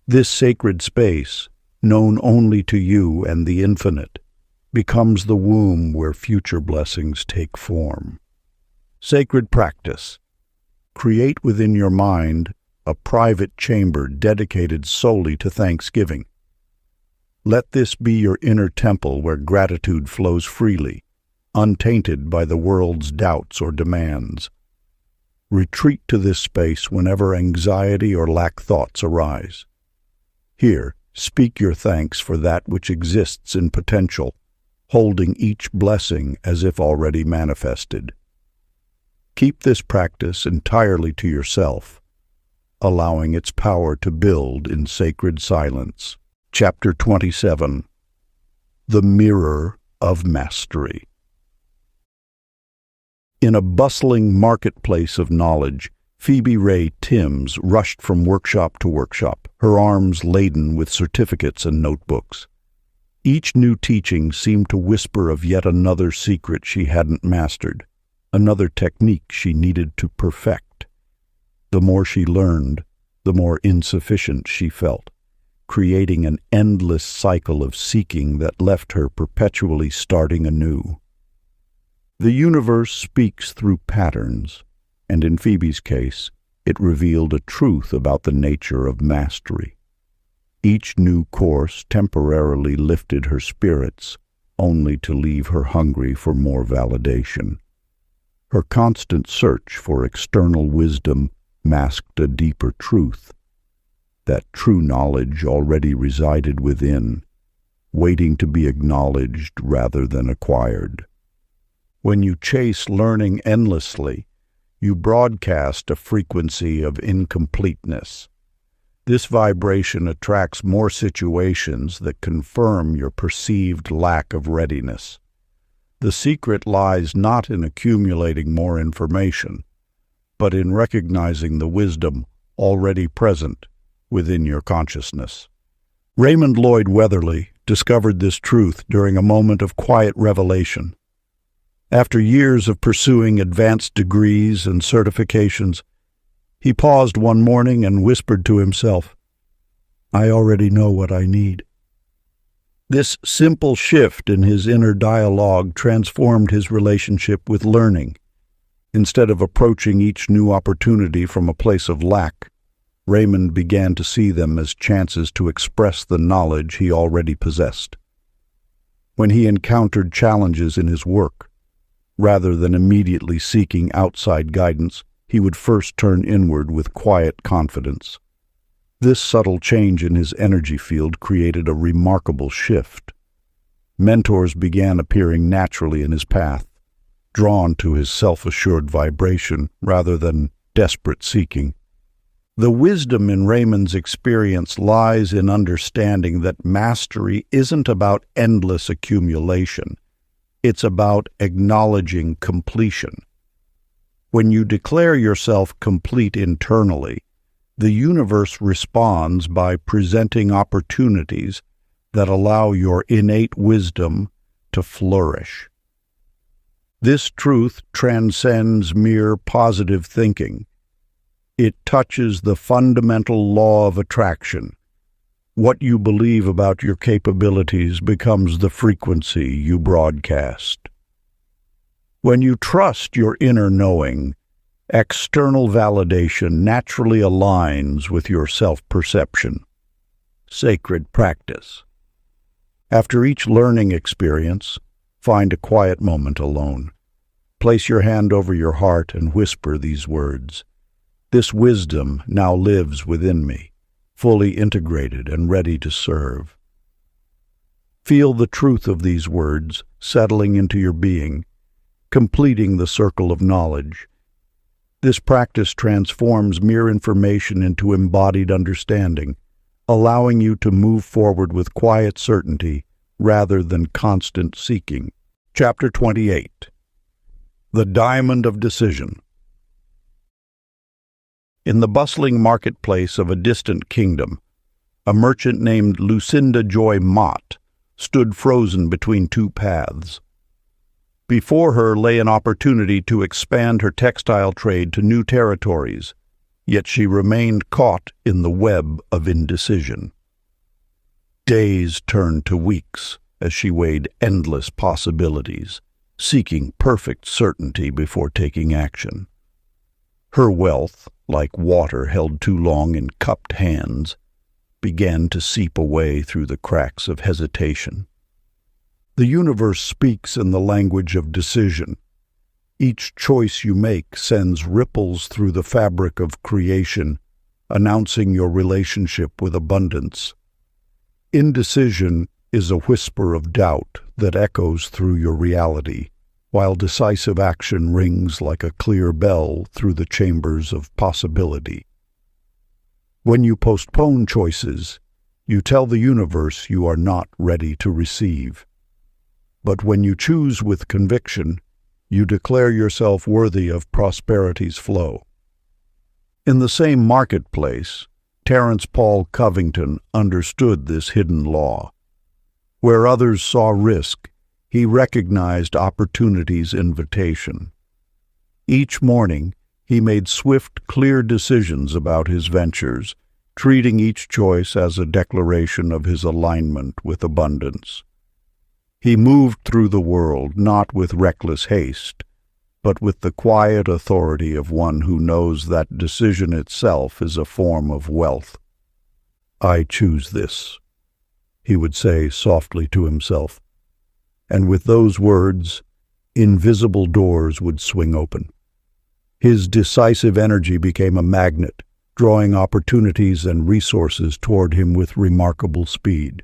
[SPEAKER 1] This sacred space, known only to you and the infinite, becomes the womb where future blessings take form. Sacred practice. Create within your mind a private chamber dedicated solely to thanksgiving. Let this be your inner temple where gratitude flows freely, untainted by the world's doubts or demands. Retreat to this space whenever anxiety or lack thoughts arise. Here, speak your thanks for that which exists in potential, holding each blessing as if already manifested. Keep this practice entirely to yourself, allowing its power to build in sacred silence. Chapter 27. The Mirror of Mastery. In a bustling marketplace of knowledge, Phoebe Ray Timms rushed from workshop to workshop, her arms laden with certificates and notebooks. Each new teaching seemed to whisper of yet another secret she hadn't mastered, another technique she needed to perfect. The more she learned, the more insufficient she felt, creating an endless cycle of seeking that left her perpetually starting anew. The universe speaks through patterns, and in Phoebe's case, it revealed a truth about the nature of mastery. Each new course temporarily lifted her spirits, only to leave her hungry for more validation. Her constant search for external wisdom masked a deeper truth. That true knowledge already resided within, waiting to be acknowledged rather than acquired. When you chase learning endlessly, you broadcast a frequency of incompleteness. This vibration attracts more situations that confirm your perceived lack of readiness. The secret lies not in accumulating more information, but in recognizing the wisdom already present within your consciousness. Raymond Lloyd Weatherly discovered this truth during a moment of quiet revelation. After years of pursuing advanced degrees and certifications, he paused one morning and whispered to himself, "I already know what I need." This simple shift in his inner dialogue transformed his relationship with learning. Instead of approaching each new opportunity from a place of lack, Raymond began to see them as chances to express the knowledge he already possessed. When he encountered challenges in his work, rather than immediately seeking outside guidance, he would first turn inward with quiet confidence. This subtle change in his energy field created a remarkable shift. Mentors began appearing naturally in his path, drawn to his self-assured vibration rather than desperate seeking. The wisdom in Raymond's experience lies in understanding that mastery isn't about endless accumulation. It's about acknowledging completion. When you declare yourself complete internally, the universe responds by presenting opportunities that allow your innate wisdom to flourish. This truth transcends mere positive thinking. It touches the fundamental law of attraction. What you believe about your capabilities becomes the frequency you broadcast. When you trust your inner knowing, external validation naturally aligns with your self-perception. Sacred practice. After each learning experience, find a quiet moment alone. Place your hand over your heart and whisper these words. This wisdom now lives within me, fully integrated and ready to serve. Feel the truth of these words settling into your being, completing the circle of knowledge. This practice transforms mere information into embodied understanding, allowing you to move forward with quiet certainty rather than constant seeking. Chapter 28. The Diamond of Decision. In the bustling marketplace of a distant kingdom, a merchant named Lucinda Joy Mott stood frozen between two paths. Before her lay an opportunity to expand her textile trade to new territories, yet she remained caught in the web of indecision. Days turned to weeks as she weighed endless possibilities, seeking perfect certainty before taking action. Her wealth, like water held too long in cupped hands, began to seep away through the cracks of hesitation. The universe speaks in the language of decision. Each choice you make sends ripples through the fabric of creation, announcing your relationship with abundance. Indecision is a whisper of doubt that echoes through your reality, while decisive action rings like a clear bell through the chambers of possibility. When you postpone choices, you tell the universe you are not ready to receive. But when you choose with conviction, you declare yourself worthy of prosperity's flow. In the same marketplace, Terence Paul Covington understood this hidden law. Where others saw risk, he recognized opportunity's invitation. Each morning, he made swift, clear decisions about his ventures, treating each choice as a declaration of his alignment with abundance. He moved through the world not with reckless haste, but with the quiet authority of one who knows that decision itself is a form of wealth. "I choose this," he would say softly to himself. And with those words, invisible doors would swing open. His decisive energy became a magnet, drawing opportunities and resources toward him with remarkable speed.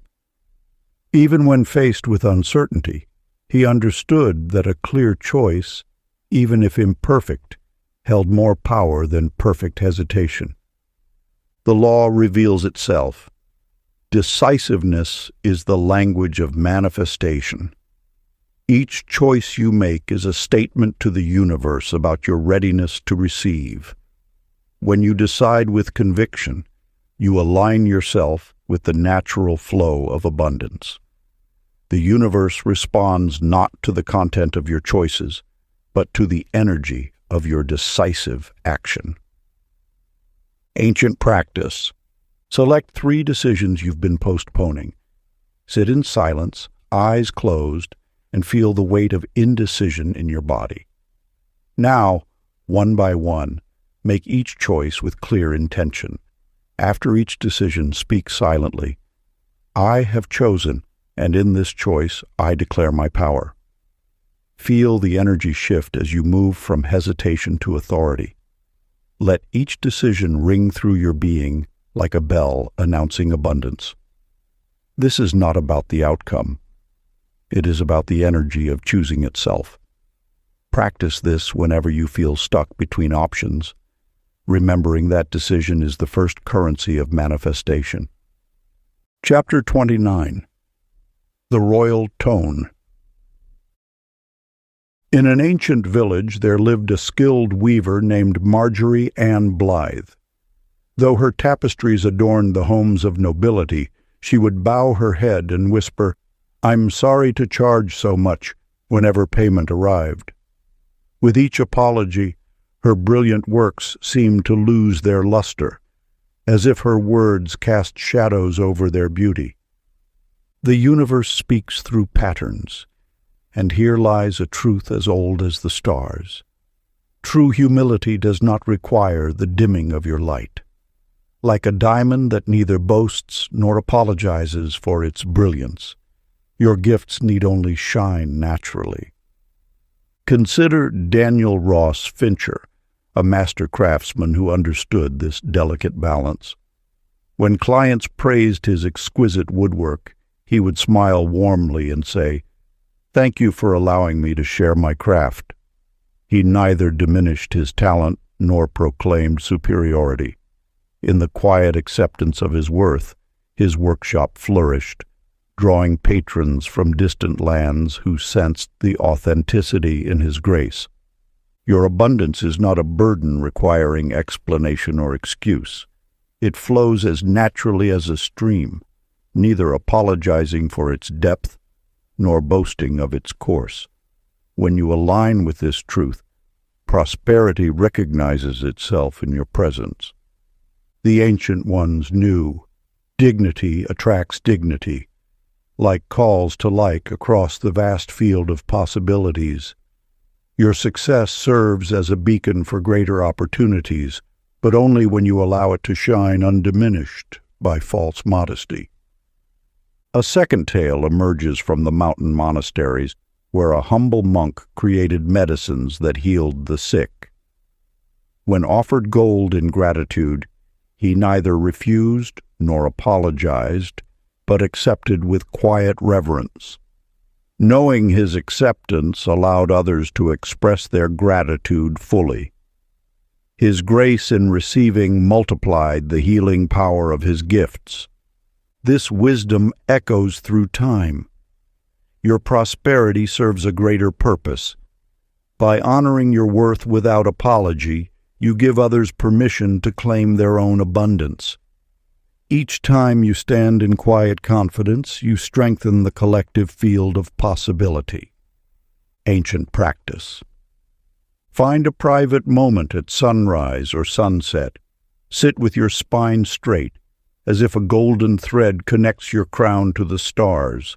[SPEAKER 1] Even when faced with uncertainty, he understood that a clear choice, even if imperfect, held more power than perfect hesitation. The law reveals itself. Decisiveness is the language of manifestation. Each choice you make is a statement to the universe about your readiness to receive. When you decide with conviction, you align yourself with the natural flow of abundance. The universe responds not to the content of your choices, but to the energy of your decisive action. Ancient practice. Select 3 decisions you've been postponing. Sit in silence, eyes closed, and feel the weight of indecision in your body. Now, one by one, make each choice with clear intention. After each decision, speak silently. "I have chosen, and in this choice I declare my power." Feel the energy shift as you move from hesitation to authority. Let each decision ring through your being like a bell announcing abundance. This is not about the outcome. It is about the energy of choosing itself. Practice this whenever you feel stuck between options, remembering that decision is the first currency of manifestation. Chapter 29. The Royal Tone. In an ancient village there lived a skilled weaver named Marjorie Ann Blythe. Though her tapestries adorned the homes of nobility, she would bow her head and whisper, "I'm sorry to charge so much," whenever payment arrived. With each apology, her brilliant works seemed to lose their luster, as if her words cast shadows over their beauty. The universe speaks through patterns, and here lies a truth as old as the stars. True humility does not require the dimming of your light. Like a diamond that neither boasts nor apologizes for its brilliance, your gifts need only shine naturally. Consider Daniel Ross Fincher, a master craftsman who understood this delicate balance. When clients praised his exquisite woodwork, he would smile warmly and say, "Thank you for allowing me to share my craft." He neither diminished his talent nor proclaimed superiority. In the quiet acceptance of his worth, his workshop flourished, drawing patrons from distant lands who sensed the authenticity in his grace. Your abundance is not a burden requiring explanation or excuse. It flows as naturally as a stream, neither apologizing for its depth nor boasting of its course. When you align with this truth, prosperity recognizes itself in your presence. The ancient ones knew, dignity attracts dignity. Like calls to like across the vast field of possibilities, your success serves as a beacon for greater opportunities, but only when you allow it to shine undiminished by false modesty. A second tale emerges from the mountain monasteries, where a humble monk created medicines that healed the sick. When offered gold in gratitude, he neither refused nor apologized, but accepted with quiet reverence. Knowing his acceptance allowed others to express their gratitude fully. His grace in receiving multiplied the healing power of his gifts. This wisdom echoes through time. Your prosperity serves a greater purpose. By honoring your worth without apology, you give others permission to claim their own abundance. Each time you stand in quiet confidence, you strengthen the collective field of possibility. Ancient practice. Find a private moment at sunrise or sunset. Sit with your spine straight, as if a golden thread connects your crown to the stars.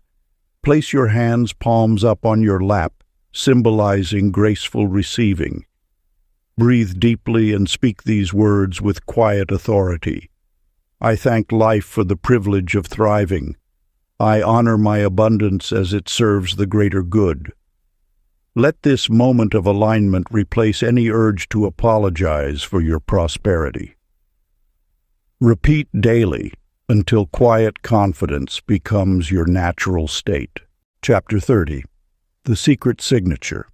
[SPEAKER 1] Place your hands palms up on your lap, symbolizing graceful receiving. Breathe deeply and speak these words with quiet authority. I thank life for the privilege of thriving. I honor my abundance as it serves the greater good. Let this moment of alignment replace any urge to apologize for your prosperity. Repeat daily until quiet confidence becomes your natural state. Chapter 30. The Secret Signature.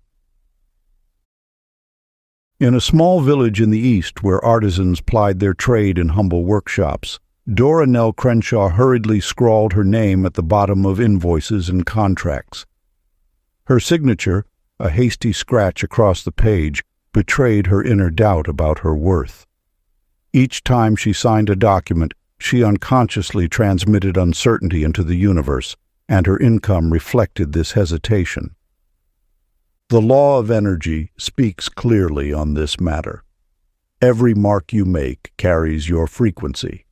[SPEAKER 1] In a small village in the East where artisans plied their trade in humble workshops, Dora Nell Crenshaw hurriedly scrawled her name at the bottom of invoices and contracts. Her signature, a hasty scratch across the page, betrayed her inner doubt about her worth. Each time she signed a document, she unconsciously transmitted uncertainty into the universe, and her income reflected this hesitation. The law of energy speaks clearly on this matter. Every mark you make carries your frequency.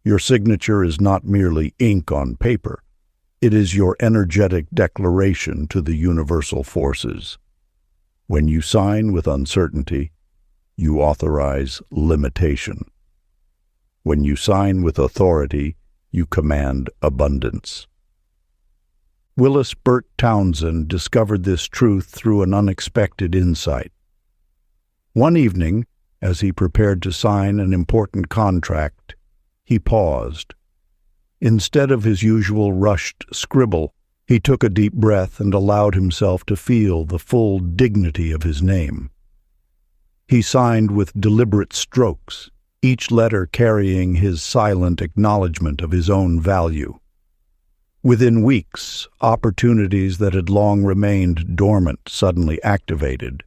[SPEAKER 1] Your signature is not merely ink on paper. It is your energetic declaration to the universal forces. When you sign with uncertainty, you authorize limitation. When you sign with authority, you command abundance. Willis Burt Townsend discovered this truth through an unexpected insight. One evening, as he prepared to sign an important contract, he paused. Instead of his usual rushed scribble, he took a deep breath and allowed himself to feel the full dignity of his name. He signed with deliberate strokes, each letter carrying his silent acknowledgement of his own value. Within weeks, opportunities that had long remained dormant suddenly activated.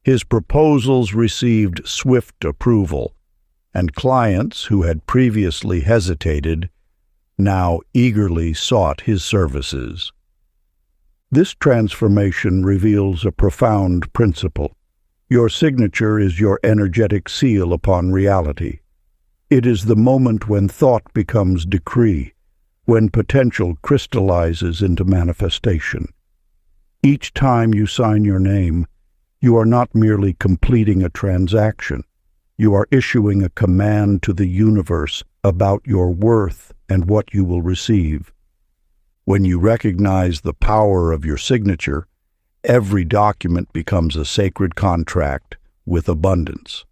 [SPEAKER 1] His proposals received swift approval, and clients who had previously hesitated now eagerly sought his services. This transformation reveals a profound principle. Your signature is your energetic seal upon reality. It is the moment when thought becomes decree, when potential crystallizes into manifestation. Each time you sign your name, you are not merely completing a transaction. You are issuing a command to the universe about your worth and what you will receive. When you recognize the power of your signature, every document becomes a sacred contract with abundance.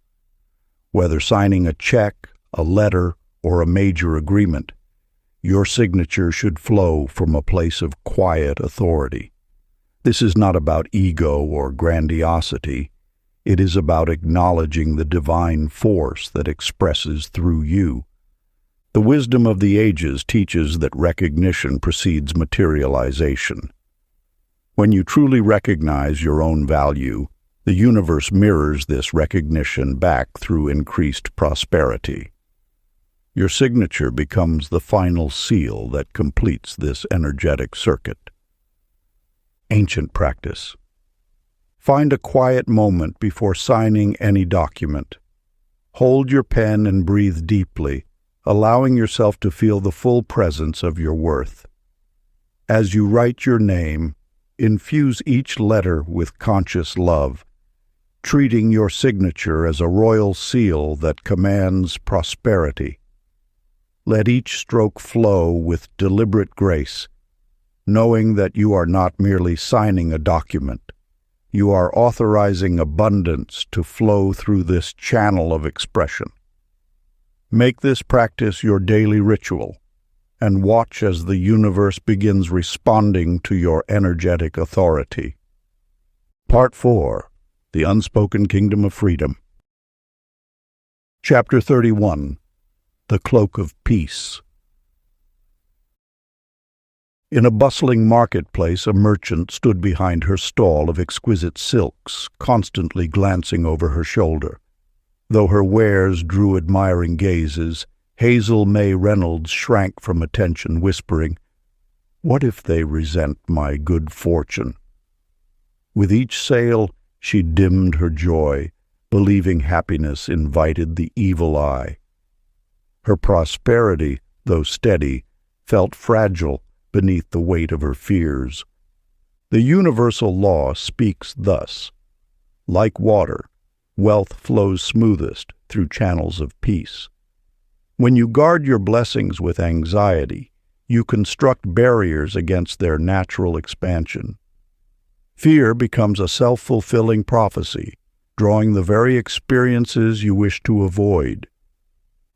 [SPEAKER 1] Whether signing a check, a letter, or a major agreement, your signature should flow from a place of quiet authority. This is not about ego or grandiosity. It is about acknowledging the divine force that expresses through you. The wisdom of the ages teaches that recognition precedes materialization. When you truly recognize your own value, the universe mirrors this recognition back through increased prosperity. Your signature becomes the final seal that completes this energetic circuit. Ancient practice. Find a quiet moment before signing any document. Hold your pen and breathe deeply, allowing yourself to feel the full presence of your worth. As you write your name, infuse each letter with conscious love, treating your signature as a royal seal that commands prosperity. Let each stroke flow with deliberate grace, knowing that you are not merely signing a document. You are authorizing abundance to flow through this channel of expression. Make this practice your daily ritual, and watch as the universe begins responding to your energetic authority. Part 4. The Unspoken Kingdom of Freedom. Chapter 31. The Cloak of Peace. In a bustling marketplace, a merchant stood behind her stall of exquisite silks, constantly glancing over her shoulder. Though her wares drew admiring gazes, Hazel May Reynolds shrank from attention, whispering, "What if they resent my good fortune?" With each sale, she dimmed her joy, believing happiness invited the evil eye. Her prosperity, though steady, felt fragile beneath the weight of her fears. The universal law speaks thus: like water, wealth flows smoothest through channels of peace. When you guard your blessings with anxiety, you construct barriers against their natural expansion. Fear becomes a self-fulfilling prophecy, drawing the very experiences you wish to avoid.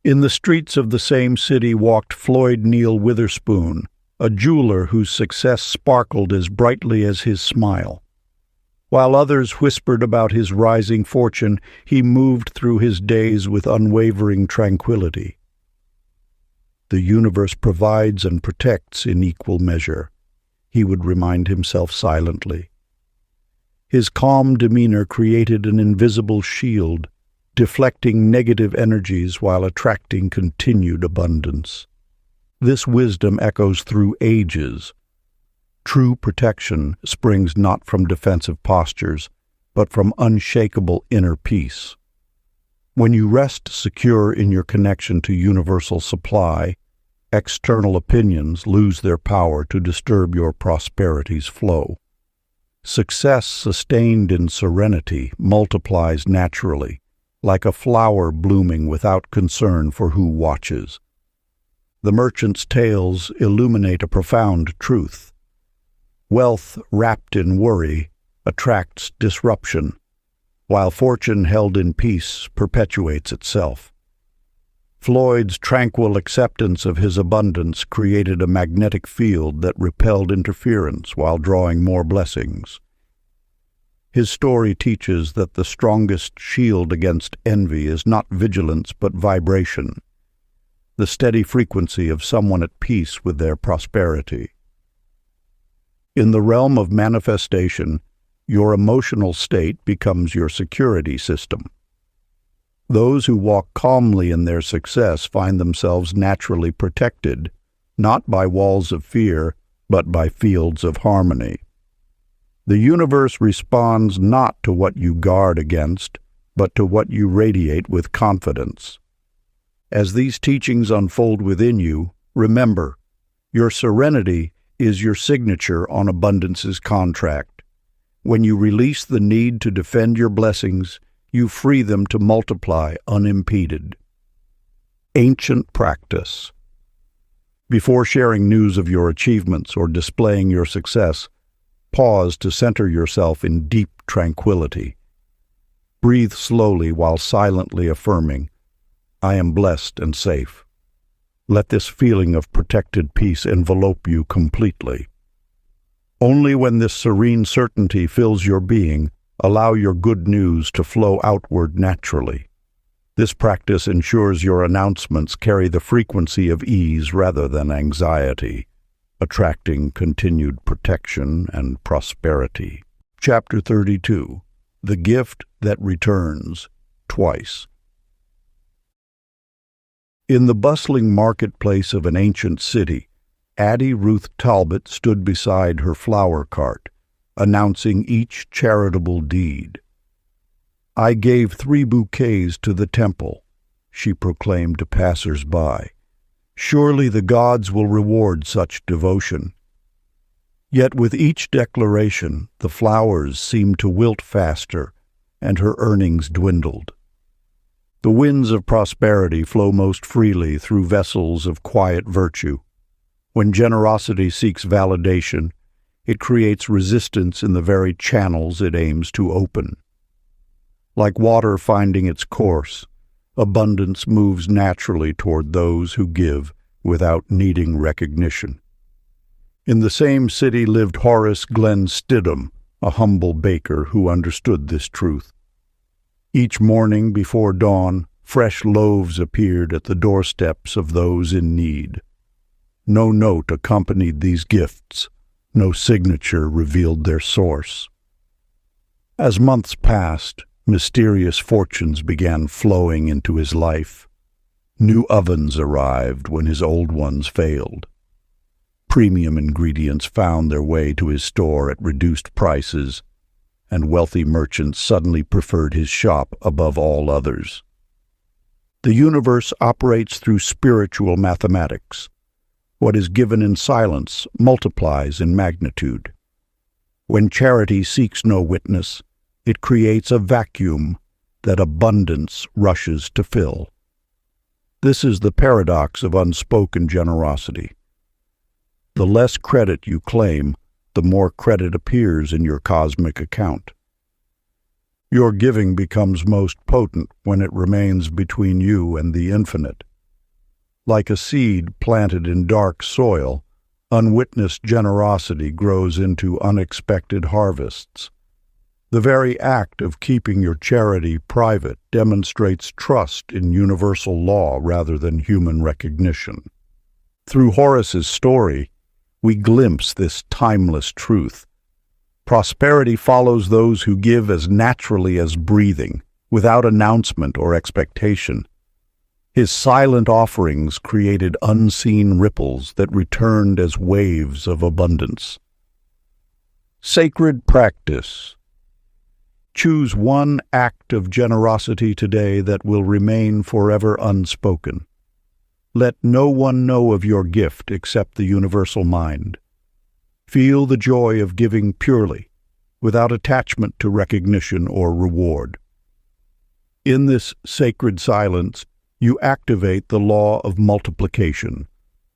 [SPEAKER 1] In the streets of the same city walked Floyd Neal Witherspoon, a jeweler whose success sparkled as brightly as his smile. While others whispered about his rising fortune, he moved through his days with unwavering tranquility. The universe provides and protects in equal measure, he would remind himself silently. His calm demeanor created an invisible shield, deflecting negative energies while attracting continued abundance. This wisdom echoes through ages. True protection springs not from defensive postures, but from unshakable inner peace. When you rest secure in your connection to universal supply, external opinions lose their power to disturb your prosperity's flow. Success sustained in serenity multiplies naturally, like a flower blooming without concern for who watches. The merchant's tales illuminate a profound truth. Wealth wrapped in worry attracts disruption, while fortune held in peace perpetuates itself. Floyd's tranquil acceptance of his abundance created a magnetic field that repelled interference while drawing more blessings. His story teaches that the strongest shield against envy is not vigilance but vibration, the steady frequency of someone at peace with their prosperity. In the realm of manifestation, your emotional state becomes your security system. Those who walk calmly in their success find themselves naturally protected, not by walls of fear, but by fields of harmony. The universe responds not to what you guard against, but to what you radiate with confidence. As these teachings unfold within you, remember, your serenity is your signature on abundance's contract. When you release the need to defend your blessings, you free them to multiply unimpeded. Ancient practice. Before sharing news of your achievements or displaying your success, pause to center yourself in deep tranquility. Breathe slowly while silently affirming, "I am blessed and safe." Let this feeling of protected peace envelope you completely. Only when this serene certainty fills your being, allow your good news to flow outward naturally. This practice ensures your announcements carry the frequency of ease rather than anxiety, attracting continued protection and prosperity. Chapter 32. The Gift That Returns Twice. In the bustling marketplace of an ancient city, Addie Ruth Talbot stood beside her flower cart, announcing each charitable deed. "I gave 3 bouquets to the temple," she proclaimed to passers-by. "Surely the gods will reward such devotion." Yet with each declaration, the flowers seemed to wilt faster, and her earnings dwindled. The winds of prosperity flow most freely through vessels of quiet virtue. When generosity seeks validation, it creates resistance in the very channels it aims to open. Like water finding its course, abundance moves naturally toward those who give without needing recognition. In the same city lived Horace Glenn Stidham, a humble baker who understood this truth. Each morning before dawn, fresh loaves appeared at the doorsteps of those in need. No note accompanied these gifts, no signature revealed their source. As months passed, mysterious fortunes began flowing into his life. New ovens arrived when his old ones failed. Premium ingredients found their way to his store at reduced prices, and wealthy merchants suddenly preferred his shop above all others. The universe operates through spiritual mathematics. What is given in silence multiplies in magnitude. When charity seeks no witness, it creates a vacuum that abundance rushes to fill. This is the paradox of unspoken generosity. The less credit you claim, the more credit appears in your cosmic account. Your giving becomes most potent when it remains between you and the infinite. Like a seed planted in dark soil, unwitnessed generosity grows into unexpected harvests. The very act of keeping your charity private demonstrates trust in universal law rather than human recognition. Through Horace's story, we glimpse this timeless truth. Prosperity follows those who give as naturally as breathing, without announcement or expectation. His silent offerings created unseen ripples that returned as waves of abundance. Sacred practice. Choose one act of generosity today that will remain forever unspoken. Let no one know of your gift except the universal mind. Feel the joy of giving purely, without attachment to recognition or reward. In this sacred silence, you activate the law of multiplication.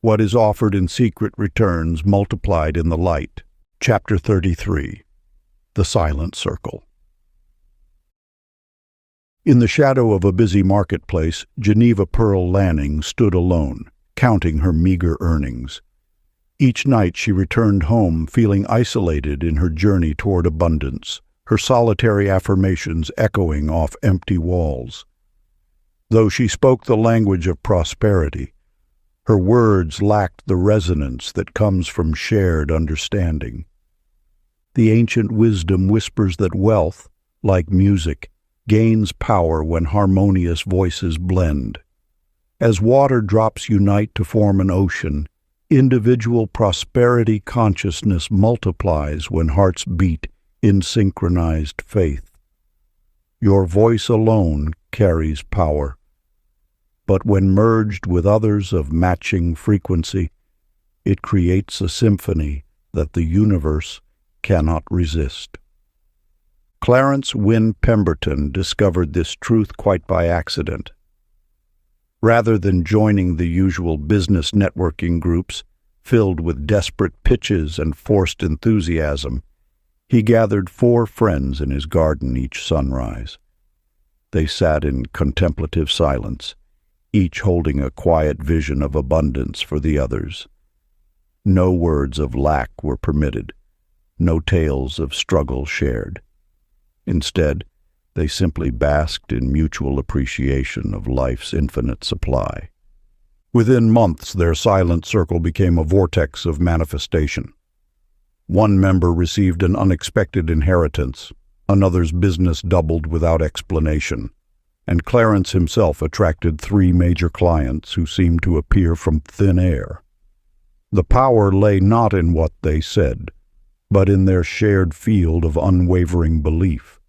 [SPEAKER 1] What is offered in secret returns multiplied in the light. Chapter 33. The Silent Circle. In the shadow of a busy marketplace, Geneva Pearl Lanning stood alone, counting her meager earnings. Each night she returned home feeling isolated in her journey toward abundance, her solitary affirmations echoing off empty walls. Though she spoke the language of prosperity, her words lacked the resonance that comes from shared understanding. The ancient wisdom whispers that wealth, like music, gains power when harmonious voices blend. As water drops unite to form an ocean, individual prosperity consciousness multiplies when hearts beat in synchronized faith. Your voice alone carries power, but when merged with others of matching frequency, it creates a symphony that the universe cannot resist. Clarence Wynne Pemberton discovered this truth quite by accident. Rather than joining the usual business networking groups filled with desperate pitches and forced enthusiasm, he gathered 4 friends in his garden each sunrise. They sat in contemplative silence, each holding a quiet vision of abundance for the others. No words of lack were permitted, no tales of struggle shared. Instead, they simply basked in mutual appreciation of life's infinite supply. Within months, their silent circle became a vortex of manifestation. One member received an unexpected inheritance, another's business doubled without explanation, and Clarence himself attracted 3 major clients who seemed to appear from thin air. The power lay not in what they said, but in their shared field of unwavering belief.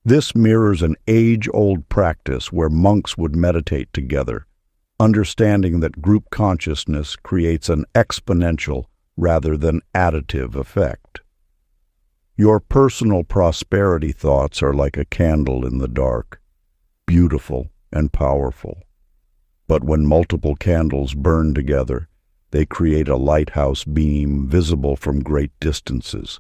[SPEAKER 1] This mirrors an age-old practice where monks would meditate together, understanding that group consciousness creates an exponential rather than additive effect. Your personal prosperity thoughts are like a candle in the dark, beautiful and powerful. But when multiple candles burn together, they create a lighthouse beam visible from great distances.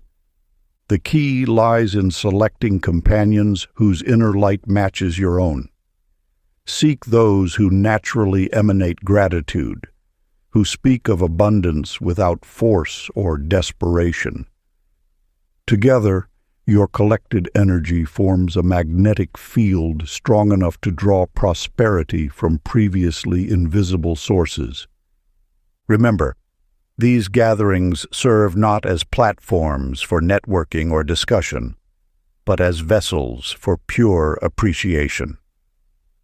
[SPEAKER 1] The key lies in selecting companions whose inner light matches your own. Seek those who naturally emanate gratitude, who speak of abundance without force or desperation. Together, your collected energy forms a magnetic field strong enough to draw prosperity from previously invisible sources. Remember, these gatherings serve not as platforms for networking or discussion, but as vessels for pure appreciation.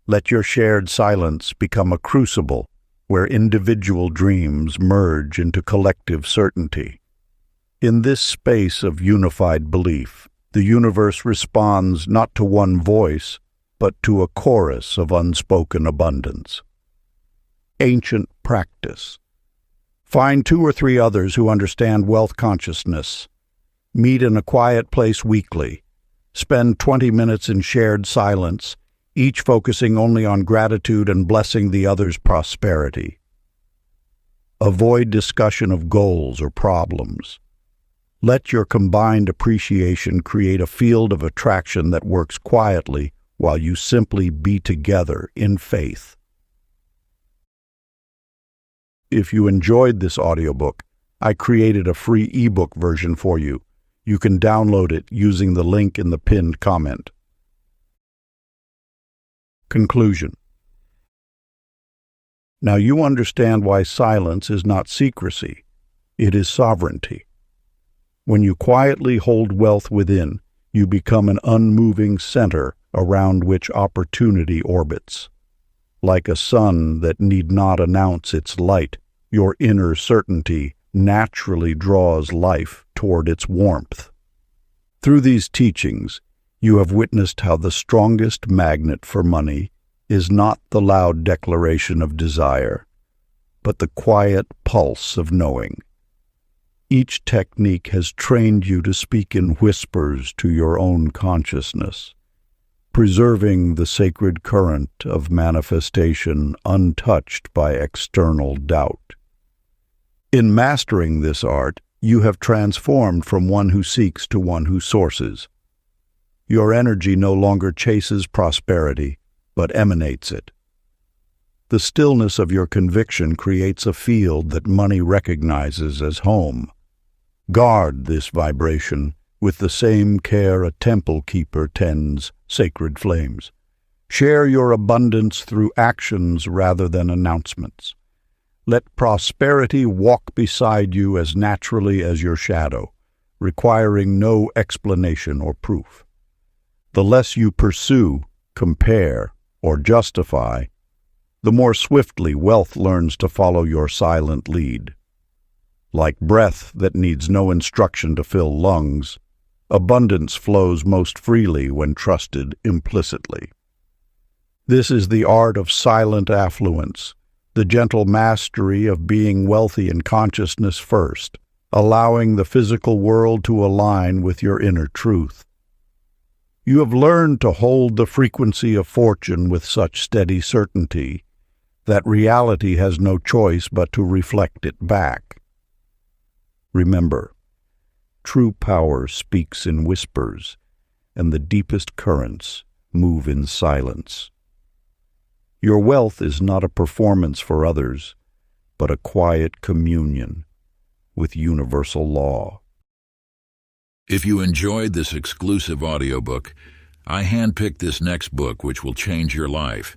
[SPEAKER 1] Let your shared silence become a crucible where individual dreams merge into collective certainty. In this space of unified belief, the universe responds not to one voice, but to a chorus of unspoken abundance. Ancient practice. Find 2 or 3 others who understand wealth consciousness. Meet in a quiet place weekly. Spend 20 minutes in shared silence, each focusing only on gratitude and blessing the other's prosperity. Avoid discussion of goals or problems. Let your combined appreciation create a field of attraction that works quietly while you simply be together in faith. If you enjoyed this audiobook, I created a free ebook version for you. You can download it using the link in the pinned comment. Conclusion. Now you understand why silence is not secrecy. It is sovereignty. When you quietly hold wealth within, you become an unmoving center around which opportunity orbits. Like a sun that need not announce its light, your inner certainty naturally draws life toward its warmth. Through these teachings, you have witnessed how the strongest magnet for money is not the loud declaration of desire, but the quiet pulse of knowing. Each technique has trained you to speak in whispers to your own consciousness, preserving the sacred current of manifestation untouched by external doubt. In mastering this art, you have transformed from one who seeks to one who sources. Your energy no longer chases prosperity, but emanates it. The stillness of your conviction creates a field that money recognizes as home. Guard this vibration with the same care a temple keeper tends sacred flames. Share your abundance through actions rather than announcements. Let prosperity walk beside you as naturally as your shadow, requiring no explanation or proof. The less you pursue, compare, or justify, the more swiftly wealth learns to follow your silent lead. Like breath that needs no instruction to fill lungs, Abundance flows most freely when trusted implicitly. This is the art of silent affluence, the gentle mastery of being wealthy in consciousness first, allowing the physical world to align with your inner truth. You have learned to hold the frequency of fortune with such steady certainty that reality has no choice but to reflect it back. Remember, true power speaks in whispers, and the deepest currents move in silence. Your wealth is not a performance for others, but a quiet communion with universal law.
[SPEAKER 2] If you enjoyed this exclusive audiobook, I handpicked this next book which will change your life.